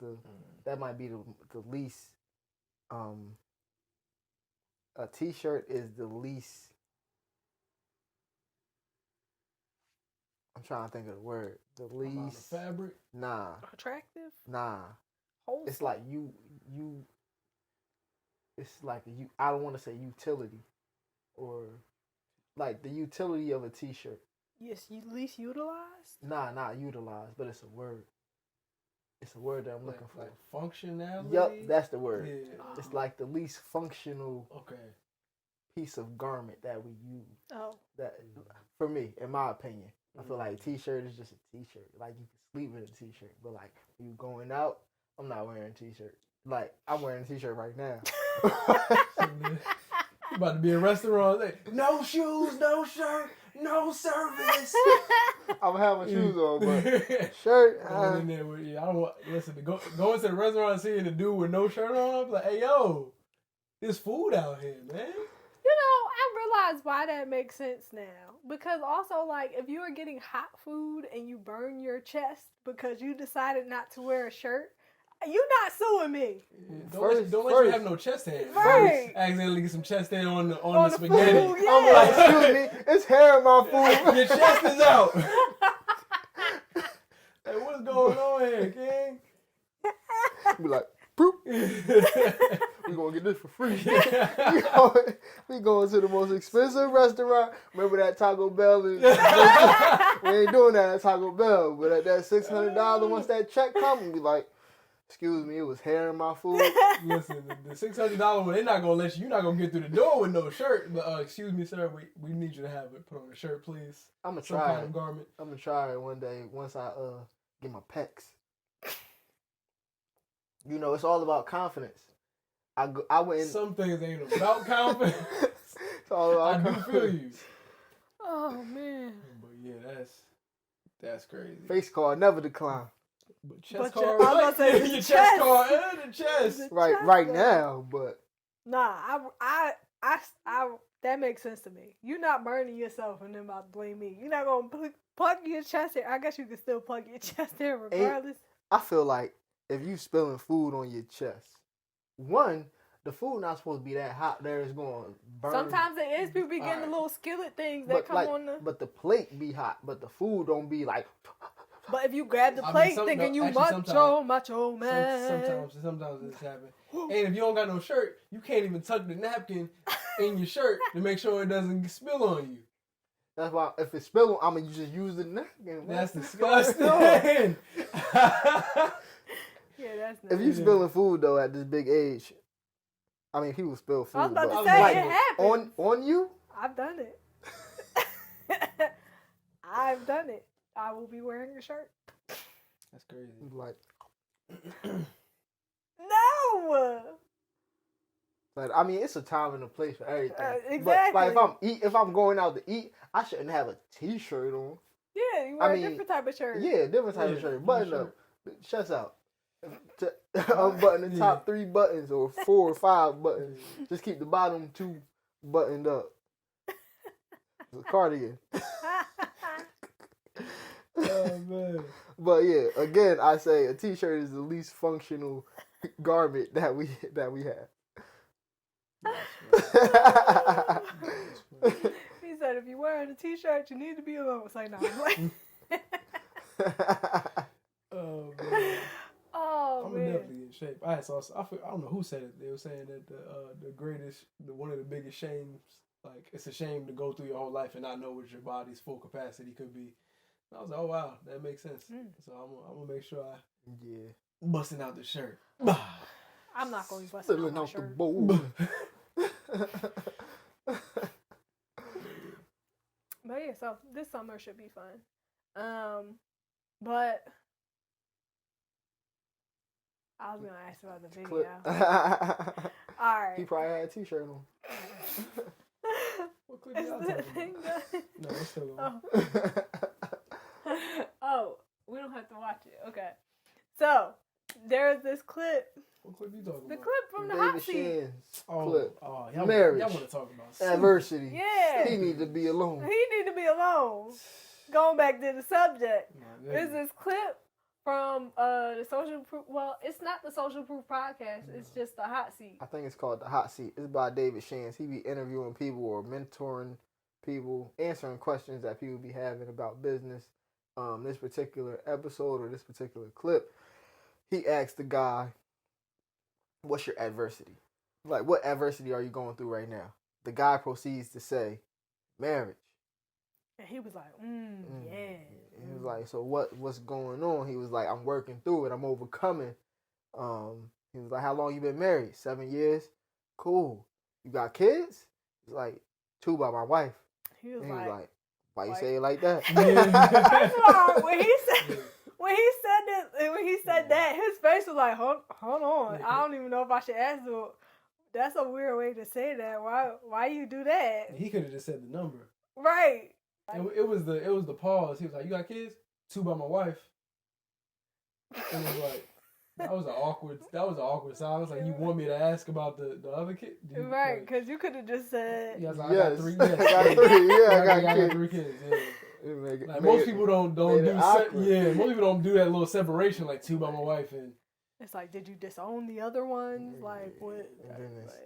might be the least. A t-shirt is the least. I'm trying to think of the word. The least fabric. Nah. Attractive. Nah. Wholesome. It's like you. It's like I don't want to say utility, or like the utility of a t-shirt. Yes, least utilized. Nah, not utilized, but it's a word. It's a word that I'm looking for. Like functionality. Yup, that's the word. Yeah. It's like the least functional piece of garment that we use. Oh. That for me, in my opinion, I feel like a t-shirt is just a t-shirt. Like you can sleep in a t-shirt, but like when you going out, I'm not wearing a t-shirt. Like I'm wearing a t-shirt right now. You about to be in a restaurant. Like, no shoes, no shirt, no service. I'm gonna have my shoes on, but shirt. In there with you. I don't want listen to go into the restaurant and seeing the dude with no shirt on. I'm like, hey yo, there's food out here, man. You know, I realize why that makes sense now. Because also, like, if you are getting hot food and you burn your chest because you decided not to wear a shirt, you're not suing me. Don't let you have no chest hair. Right. Accidentally get some chest hair on the spaghetti. Food, yeah. I'm like, excuse me, it's hair in my food. Your chest is out. Hey, what's going on here, King? Be like, poop. We gonna get this for free. we going to the most expensive restaurant. Remember that Taco Bell? We ain't doing that at Taco Bell, but at that $600, once that check comes, we be like, excuse me, it was hair in my food. Listen, the $600 one, they're not gonna let you. You're not gonna get through the door with no shirt. But excuse me, sir, we need you to have it. Put on a shirt, please. I'm gonna Some try kind it. of garment. I'm gonna try it one day once I get my pecs. You know, it's all about confidence. I went in. Some things ain't about confidence. It's all about I do confidence. feel you. Oh man. But yeah, that's crazy. Face card never decline. But chest But your- card, I was gonna say the your chest. chest card and the chest. The Right, chest, right though. now, but Nah, I that makes sense to me. You're not burning yourself and then about to blame me. You're not gonna plug your chest hair. I guess you can still plug your chest hair regardless. I feel like if you spilling food on your chest, one, the food not supposed to be that hot there, it's going to burn. Sometimes it is. People be getting the Alright. little skillet things that come on the. But the plate be hot, but the food don't be like. But if you grab the I mean, plate some- thinking no, you actually, macho man. Sometimes this happens. And if you don't got no shirt, you can't even tuck the napkin in your shirt to make sure it doesn't spill on you. That's why if it's spilling, I mean you just use the napkin. That's What? disgusting. Yeah, that's If you spilling food though at this big age, I mean people spill food. I was about but to say like, it happens. on you. I've done it. I've done it. I will be wearing a shirt. That's crazy. Like, No. but I mean, it's a time and a place for everything. Exactly. But like, if I'm going out to eat, I shouldn't have a T-shirt on. Yeah, you wear I a mean, different type of shirt. Yeah, different type of Yeah, shirt. Button sure. up, chest out. Unbutton the top 3 buttons or 4 or 5 buttons. Just keep the bottom 2 buttoned up. It's a cardigan. Oh man. But yeah, again, I say a T-shirt is the least functional garment that we have. He said, if you're wearing a T-shirt, you need to be alone. It's like, no. I'm like, Oh man. oh, I'm man. definitely in shape. I don't know who said it. They were saying that one of the biggest shames, like it's a shame to go through your whole life and not know what your body's full capacity could be. And I was like, oh wow, that makes sense. So I'm gonna make sure I busting out the shirt. I'm not going to be busting Filling out my out the shirt. bowl. But yeah, so this summer should be fun. But I was gonna ask about the video. Clip. All right. He probably had a T-shirt on. What clip Is y'all the talking thing about? done? No, it's still on. Oh, we don't have to watch it. Okay. So there's this clip. What clip you talking The about? clip from the David hot seat. Shan's Oh, clip. y'all, Marriage. Y'all want to talk about Adversity. Yeah. He need to be alone. He need to be alone. Going back to the subject. My There's goodness. this clip from the Social Proof. Well, it's not the Social Proof podcast. It's just the hot seat. I think it's called The Hot Seat. It's by David Shands. He be interviewing people or mentoring people, answering questions that people be having about business. This particular episode or this particular clip, he asked the guy, what's your adversity? Like, what adversity are you going through right now? The guy proceeds to say, marriage. And he was like, yeah. He was like, so what's going on? He was like, I'm working through it. I'm overcoming. He was like, how long you been married? 7 years? Cool. You got kids? He's like, 2 by my wife. He was And he was like, like, why you say it like that? first of all, when he said that, his face was like, hold on. I don't even know if I should ask him. That's a weird way to say that. Why you do that? He could have just said the number. Right. It was the pause. He was like, "You got kids? 2 by my wife." And it was like that was an awkward silence. Like, you want me to ask about the other kid? Right, because you could have just said. Yes, I Yes. got 3. I got 3. Yeah, I got kids. 3 kids. Yeah. Like, Like, most people don't do made it awkward. most people don't do that little separation, like 2 by my wife and It's like, did you disown the other ones? Like, what?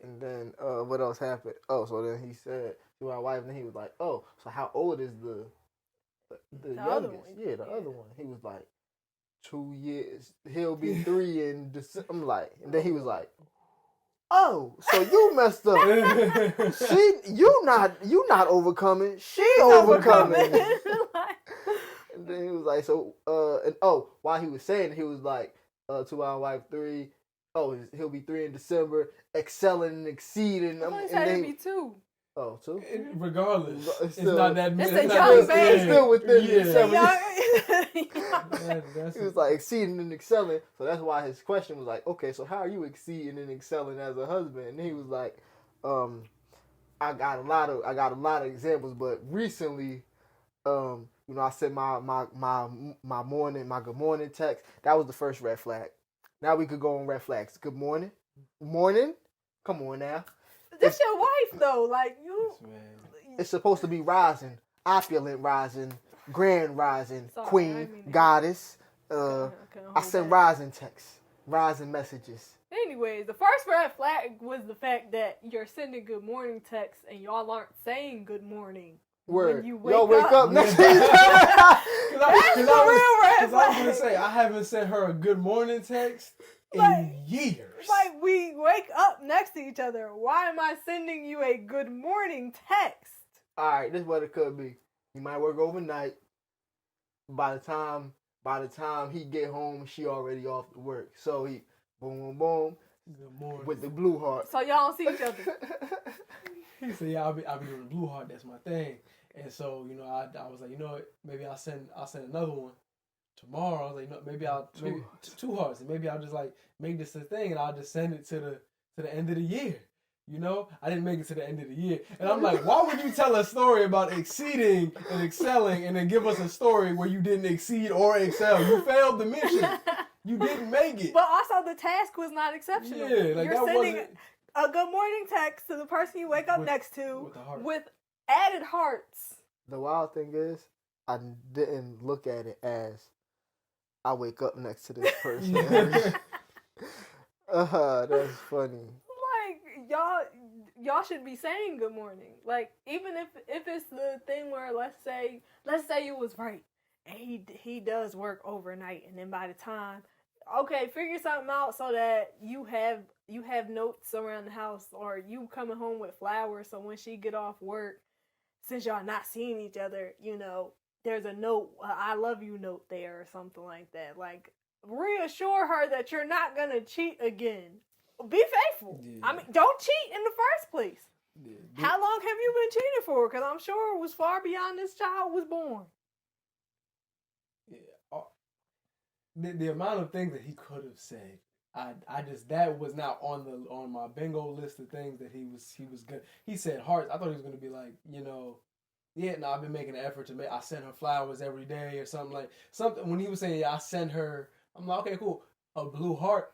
And then what else happened? Oh, so then he said to my wife, and he was like, oh, so how old is the other youngest? one. Yeah, the other one. He was like, 2 years. He'll be 3 in December. I'm like, and then he was like, oh, so you messed up. you not overcoming. She overcoming. And then he was like, so while he was saying it, he was like, to my wife 3. Oh, he'll be 3 in December, excelling and exceeding. I thought he said it'd be 2. Oh, 2? Regardless, It's it's still- not that. It's it's a not young that- baby. It's still within the Yeah. 7. That's He was like exceeding and excelling, so that's why his question was like, okay, so how are you exceeding and excelling as a husband? And he was like, I got a lot of examples, but recently, I sent my good morning text. That was the first red flag. Now we could go on red flags. Good morning, come on now. That's your wife though. Like you. It's supposed to be rising, opulent rising, grand rising, Sorry, I queen, didn't mean to- goddess. couldn't I hold sent back. rising texts, rising messages. Anyways, the first red flag was the fact that you're sending good morning texts and y'all aren't saying good morning. Word. When you Y'all wake up next to each other. That's the real red Because I was gonna flag. say I haven't sent her a good morning text in Like- years. Like we wake up next to each other. Why am I sending you a good morning text? All right, this is what it could be. He might work overnight. By the time he get home, she already off to work. So he boom, boom, boom Good morning. with the blue heart. So y'all don't see each other. He said, "Yeah, I'll be doing the blue heart. That's my thing." And so, I was like, what? Maybe I'll send another one tomorrow. I was like, maybe two hearts, and maybe I'll just like make this a thing, and I'll just send it to the end of the year. I didn't make it to the end of the year, and I'm like, why would you tell a story about exceeding and excelling, and then give us a story where you didn't exceed or excel? You failed the mission. You didn't make it. But also the task was not exceptional. Yeah, like You're that sending wasn't. a good morning text to the person you wake up next to with the heart. with added hearts. The wild thing is, I didn't look at it as I wake up next to this person. That's funny. Like y'all should be saying good morning. Like even if it's the thing where let's say you was right and he does work overnight, and then by the time figure something out so that you have notes around the house, or you coming home with flowers, so when she get off work, since y'all not seeing each other, there's a note, I love you note there or something like that. Like reassure her that you're not gonna cheat again. Be faithful. Yeah. I mean, don't cheat in the first place. Yeah, How long have you been cheating for? Because I'm sure it was far beyond this child was born. Yeah. The amount of things that he could have said, I just, that was not on my bingo list of things that he was good. He said hearts. I thought he was gonna be like, I've been making an effort I send her flowers every day or something. When he was saying, I send her, I'm like, okay, cool, a blue heart,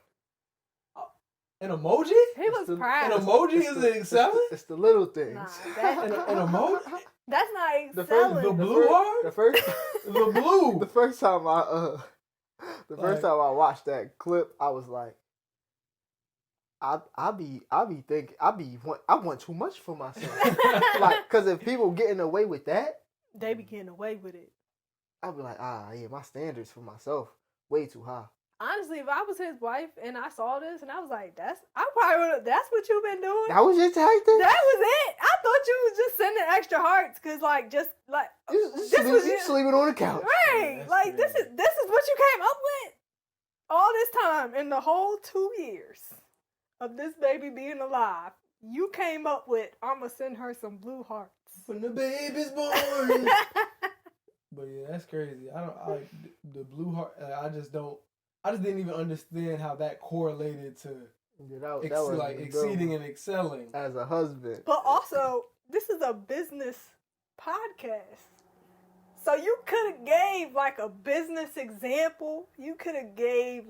an emoji. He was An proud. emoji is it excelling? It's the little things. Nah, An emoji. that's not The excelling. The blue heart. The first The blue. the first time I watched that clip, I was like, I want too much for myself. Cause if people getting away with that, They be getting away with it. I'd be like, my standards for myself way too high. Honestly, if I was his wife and I saw this and I was like, that's what you've been doing. That was your tactic. That was it. I thought you was just sending extra hearts because, You sleeping on the couch. right. that's Like this crazy. is what you came up with all this time in the whole 2 years of this baby being alive. You came up with, I'ma send her some blue hearts. When the baby's born. But yeah, that's crazy. The blue heart. I just didn't even understand how that correlated to That was exceeding and excelling. as a husband. But also, this is a business podcast. So you could have gave a business example. You could have gave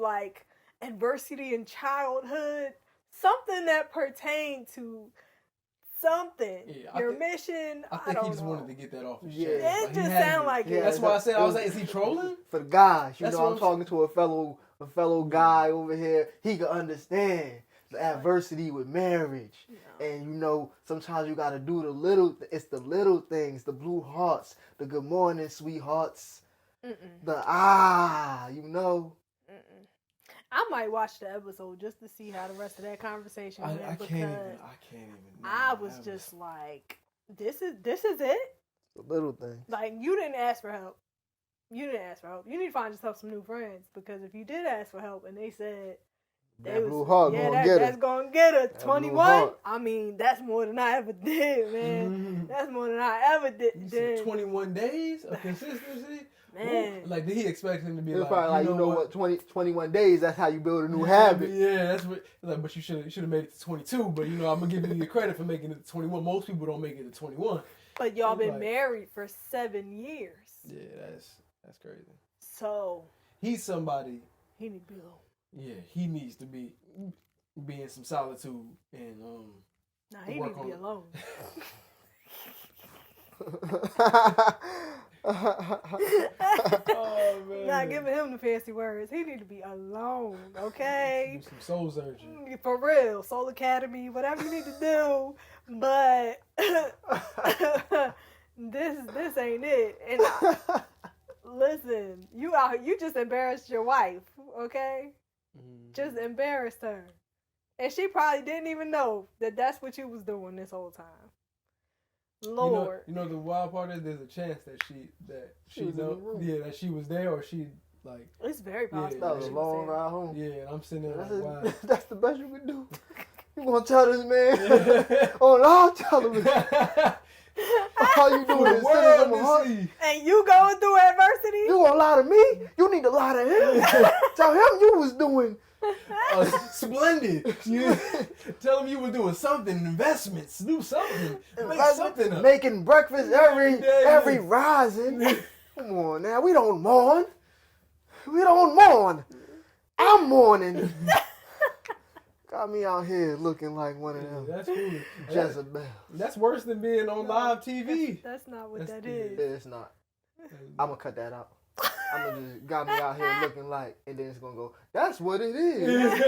adversity in childhood. Something that pertained to something. Yeah, Your mission. I think don't he just know. wanted to get that off his Yeah. chest. It Like, he just had sound to. like Yeah, it. That's why I said, I was like, is he trolling? For the guys, That's I'm what I'm talking to a fellow guy over here. He can understand the adversity with marriage, and sometimes you gotta do the little. It's the little things, the blue hearts, the good morning, sweethearts, Mm-mm. the Mm-mm. I might watch the episode just to see how the rest of that conversation went. I can't even. I was just like, this is it. the little things. Like, you didn't ask for help. You need to find yourself some new friends, because if you did ask for help and they said, That blue heart yeah, gonna get that's her. gonna get her. That 21. blue heart. I mean, that's more than I ever did, man. Mhm. That's more than I ever You did. said 21 days of consistency? Man. Ooh, like, did he expect him to be It's like, probably like, you know what, 21 days, that's how you build a new habit. Yeah, that's what. Like, but you should have made it to 22. But I'm gonna give you the credit for making it to 21. Most people don't make it to 21. But y'all been Like- married for 7 years. Yeah, that's crazy. So He's somebody. he need to be alone. Yeah, he needs to be in some solitude and Nah, he work need to be on it. alone. Oh man. Not giving him the fancy words. He need to be alone, okay? Do some soul searching. For real, Soul Academy, whatever you need to do. But this ain't it. And listen, you out. You just embarrassed your wife, okay? Just embarrassed her, and she probably didn't even know that that's what you was doing this whole time. Lord, You know the wild part is there's a chance that she was in the room. yeah, that she was there or she like it's very possible. That was a she long there. ride home. yeah, and I'm sitting there That's, like, wow. that's the best you can do. You gonna tell this man on live television how you doing this? Send him a heart. And you going through adversity? You gonna lie to me? You need to lie to him. Tell him you was doing. Splendid. You tell him you were doing something, investments, do something, make something up. Making breakfast every day. rising. Come on now, we don't mourn. We don't mourn. I'm mourning. Got me out here looking like one of them. That's cool. Jezebel. That's worse than being on live TV. That's not what That's that is. It's not. I'm gonna cut that out. I'm gonna just got me out here looking like, and then it's gonna go. That's what it is.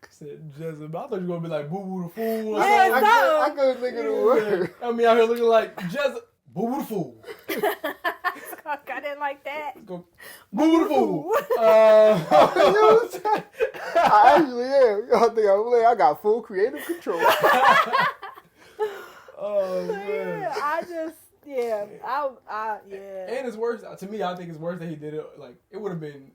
Said Jezebel. I thought you were gonna be like Boo Boo the Fool. Yeah, I couldn't think of the word. I mean, out here looking like Jezebel. Boo Boo the Fool. I didn't like that. Let's go. Boo Boo the Fool. I actually am. Y'all think I'm playing? I got full creative control. Oh man. Yeah, I And it's worse to me. I think it's worse that he did it. Like it would have been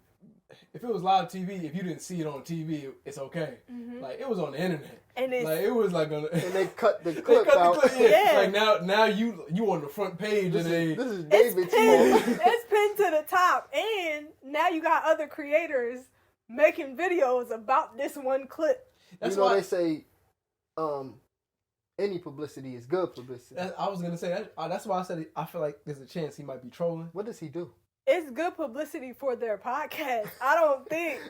if it was live TV. If you didn't see it on TV, it's okay. Like it was on the internet. And it's, Like it was like And they cut the they clip cut out. the clip. Yeah. Yeah. Like now you on the front page This and is it's David's pinned, moment. it's pinned to the top, and now you got other creators making videos about this one clip. That's You know why they say, any publicity is good publicity. I was gonna say that. That's why I said I feel like there's a chance he might be trolling. What does he do? It's good publicity for their podcast. I don't think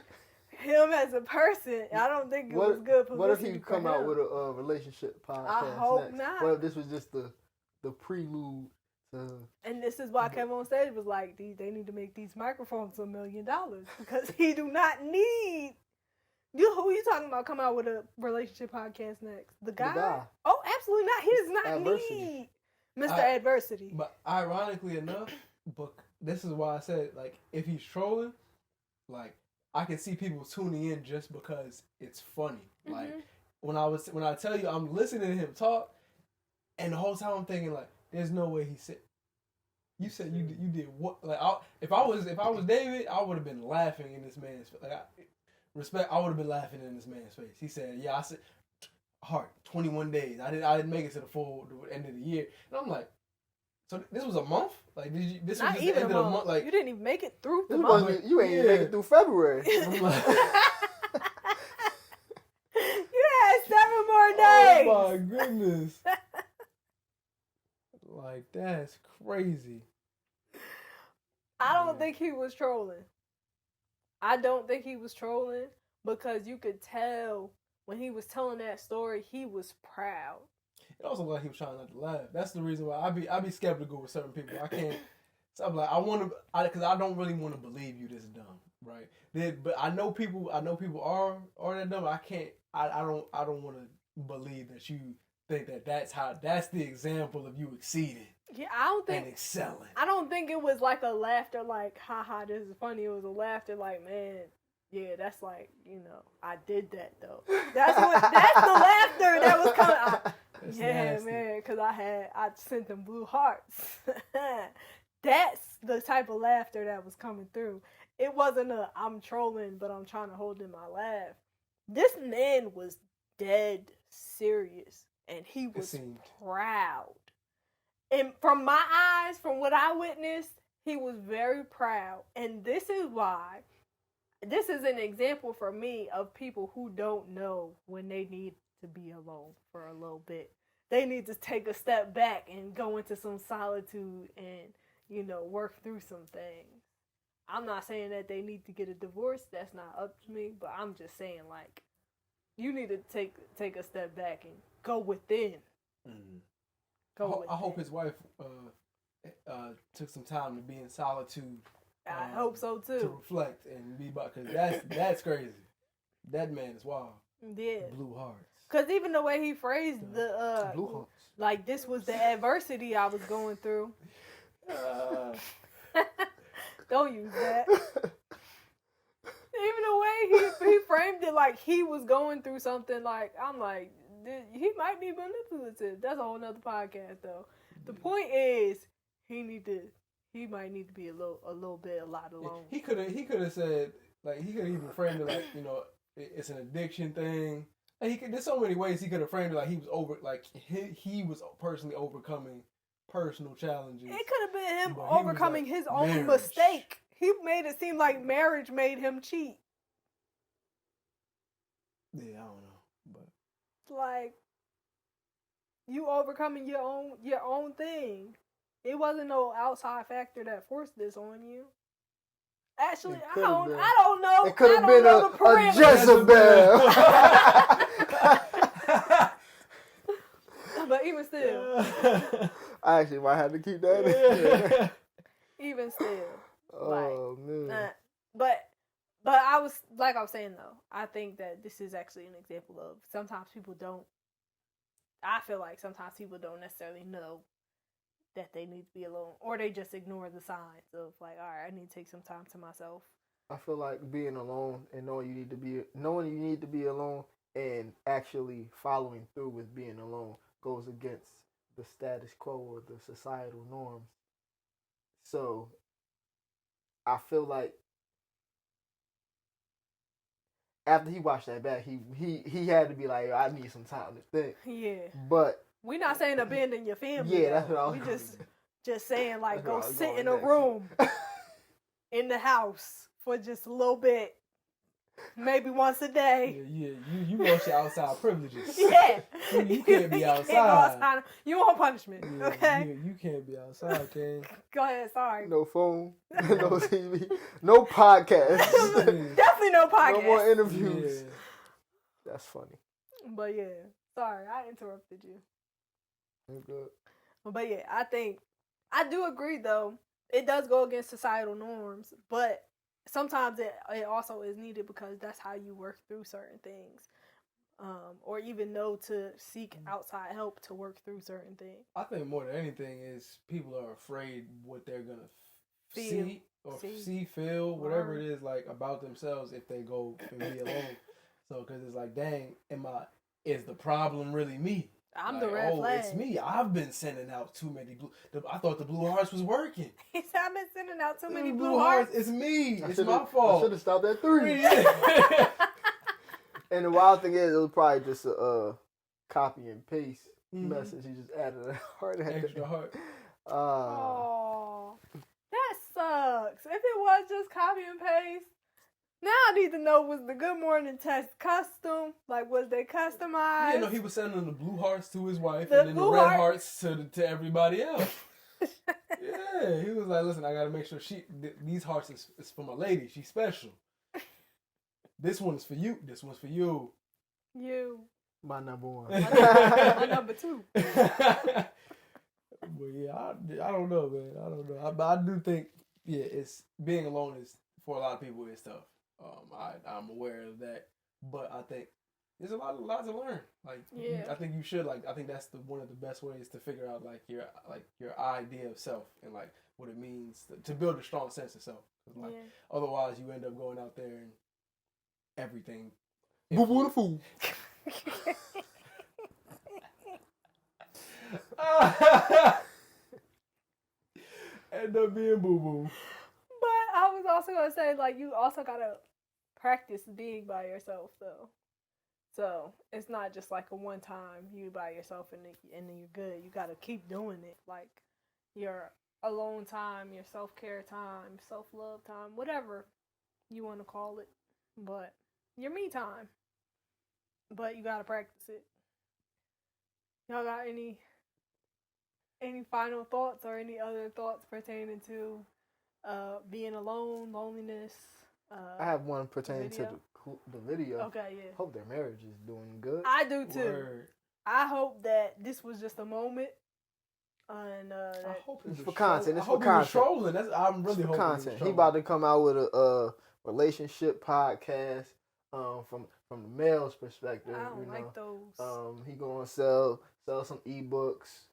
him as a person. I don't think it was good publicity. What if he for come out him. with a relationship podcast? hope next? not. What if this was just the prelude to? And this is why Kevin on stage was like, they need to make these microphones $1 million because he do not need. Who you talking about? Come out with a relationship podcast next? The guy? guy. Oh, absolutely not. He does not Adversity. need Mr. Adversity. But ironically enough, this is why I said like if he's trolling, like I can see people tuning in just because it's funny. Like when I tell you I'm listening to him talk, and the whole time I'm thinking like, there's no way he said. You said you did what? Like if I was David, I would have been laughing in this man's face. Like I would have been laughing in this man's face. He said, "Yeah, I said, heart 21 days. I didn't make it to the end of the year." And I'm like, so this was a month? Like did you? This Not was just even the end a of the month. month. Like You didn't even make it through the This month. wasn't, you ain't even make it through February. I'm like, You had 7 more days. oh my goodness. Like that's crazy. I don't think he was trolling. I don't think he was trolling because you could tell when he was telling that story, he was proud. It also like he was trying not to laugh. That's the reason why I be skeptical with certain people. I can't. So I'm like because I don't really want to believe you this dumb, right? But I know people are that dumb. I can't. I don't want to believe that you think that's the example of you exceeding. Yeah, I don't And think. excelling. I don't think it was like a laughter, like, haha, this is funny. It was a laughter, like, man, yeah, that's like, I did that though. That's the laughter that was coming. That's Yeah, nasty. man, because I sent them blue hearts. That's the type of laughter that was coming through. It wasn't I'm trolling, but I'm trying to hold in my laugh. This man was dead serious, and he was proud. And from my eyes, from what I witnessed, he was very proud. And this is why, this is an example for me of people who don't know when they need to be alone for a little bit. They need to take a step back and go into some solitude and, work through some things. I'm not saying that they need to get a divorce. That's not up to me. But I'm just saying, like, you need to take a step back and go within. Mm-hmm. I hope his wife took some time to be in solitude. I hope so too. To reflect and be about, because that's crazy. That man is wild. Yeah. Blue hearts. Because even the way he phrased the blue hearts, like this was the adversity I was going through. Don't use that. Even the way he framed it, like he was going through something. Like I'm like, he might be manipulative. That's a whole nother podcast, though. The point is, he might need to be a lot alone. He could have said, like, he could have even framed it like, it's an addiction thing. And there's so many ways he could have framed it, like he was personally overcoming personal challenges. It could have been him overcoming his own mistake. He made it seem like marriage made him cheat. Yeah, I don't know, but like you overcoming your own thing. It wasn't no outside factor that forced this on you. Actually, I don't know. It could have been a Jezebel. But even still, I actually might have to keep that in. Even still, man. But I was saying though, I think that this is actually an example of sometimes people don't. I feel like sometimes people don't necessarily know that they need to be alone, or they just ignore the signs of like, all right, I need to take some time to myself. I feel like being alone and knowing you need to be alone and actually following through with being alone goes against the status quo or the societal norms. So I feel like after he watched that back, he had to be like, I need some time to think. Yeah. But we're not saying abandon your family. Yeah, that's what I was. We just saying like go sit in a room in the house for just a little bit, maybe once a day. Yeah. You want your outside privileges. Yeah. You can't be outside. You want punishment, okay? You can't be outside, King. Go ahead. Sorry. No phone, no TV, no podcast. Definitely no podcast. No more interviews. Yeah. That's funny. But yeah, sorry I interrupted you. I'm good. But yeah, I do agree though. It does go against societal norms, but sometimes it also is needed because that's how you work through certain things, or even know to seek outside help to work through certain things. I think more than anything is people are afraid what they're gonna feel, whatever it is like about themselves if they go and be alone. So, because it's like, dang, is the problem really me? I'm like, the red flag. It's me. I've been sending out too many I thought the blue hearts was working. He said I've been sending out too many blue hearts. It's me. It's my fault. I should have stopped at 3. And the wild thing is, it was probably just a copy and paste message. He just added a heart. Extra heart. Oh, that sucks. If it was just copy and paste. Now I need to know, was the good morning text custom? Like, was they customized? Yeah, no, he was sending the blue hearts to his wife and then the red hearts to everybody else. Yeah, he was like, listen, I got to make sure these hearts is for my lady. She's special. This one's for you. This one's for you. You. My number 1. My number 2. But yeah, I don't know, man. I don't know. But I do think, it's being alone is, for a lot of people, it's tough. I'm aware of that, but I think there's a lot to learn. Like, I think you should. Like, I think that's one of the best ways to figure out your idea of self and like what it means to build a strong sense of self. Like, otherwise, you end up going out there and everything. But what a fool! End up being boo boo. But I was also gonna say, like, you also gotta practice being by yourself, though. So it's not just like a one time you by yourself and then you're good. You gotta keep doing it, like your alone time, your self care time, self love time, whatever you want to call it. But your me time. But you gotta practice it. Y'all got any final thoughts or any other thoughts pertaining to being alone, loneliness? I have one pertaining to the video. Okay, yeah. Hope their marriage is doing good. I do too. Word. I hope that this was just a moment. And I hope it's for content. It's for content. Trolling. I'm really hoping content. He about to come out with a relationship podcast from the male's perspective. I don't like those. He gonna sell some ebooks.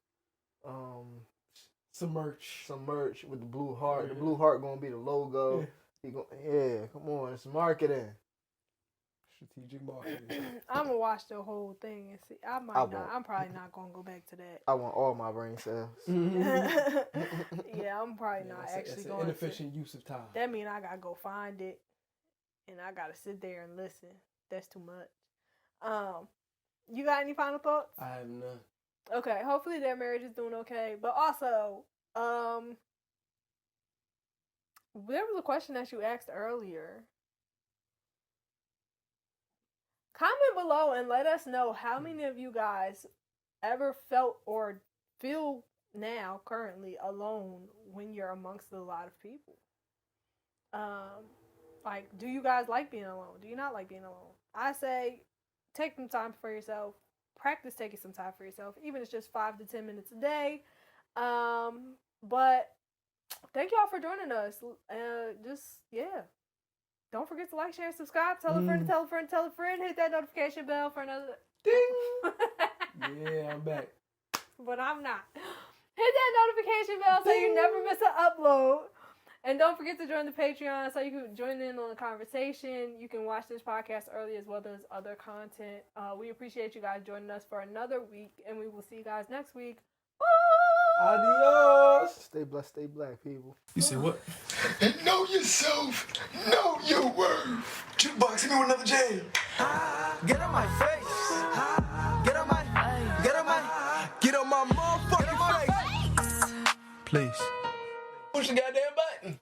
Some merch with the blue heart. The blue heart gonna be the logo. Yeah. Come on, it's marketing. Strategic marketing. I'm gonna watch the whole thing and see. I'm probably not gonna go back to that. I want all my brain cells. Yeah, I'm probably not actually going. Inefficient use of time. That means I gotta go find it, and I gotta sit there and listen. That's too much. You got any final thoughts? I have none. Okay, hopefully their marriage is doing okay. But also, there was a question that you asked earlier. Comment below and let us know how many of you guys ever felt or feel now, currently, alone when you're amongst a lot of people. Like, do you guys like being alone? Do you not like being alone? I say, take some time for yourself. Practice taking some time for yourself, even if it's just 5 to 10 minutes a day. But thank y'all for joining us. Don't forget to like, share, and subscribe. Tell a friend to tell a friend to tell a friend. Hit that notification bell for another ding. Yeah, I'm back. But I'm not. Hit that notification bell so you never miss an upload. And don't forget to join the Patreon so you can join in on the conversation. You can watch this podcast early as well as other content. We appreciate you guys joining us for another week, and we will see you guys next week. Bye! Adios! Stay blessed, stay black, people. You say what? Know yourself. Know your worth. Jukebox, give me another jam. Get on my face. Get on my motherfucking face. Please. Push the goddamn button.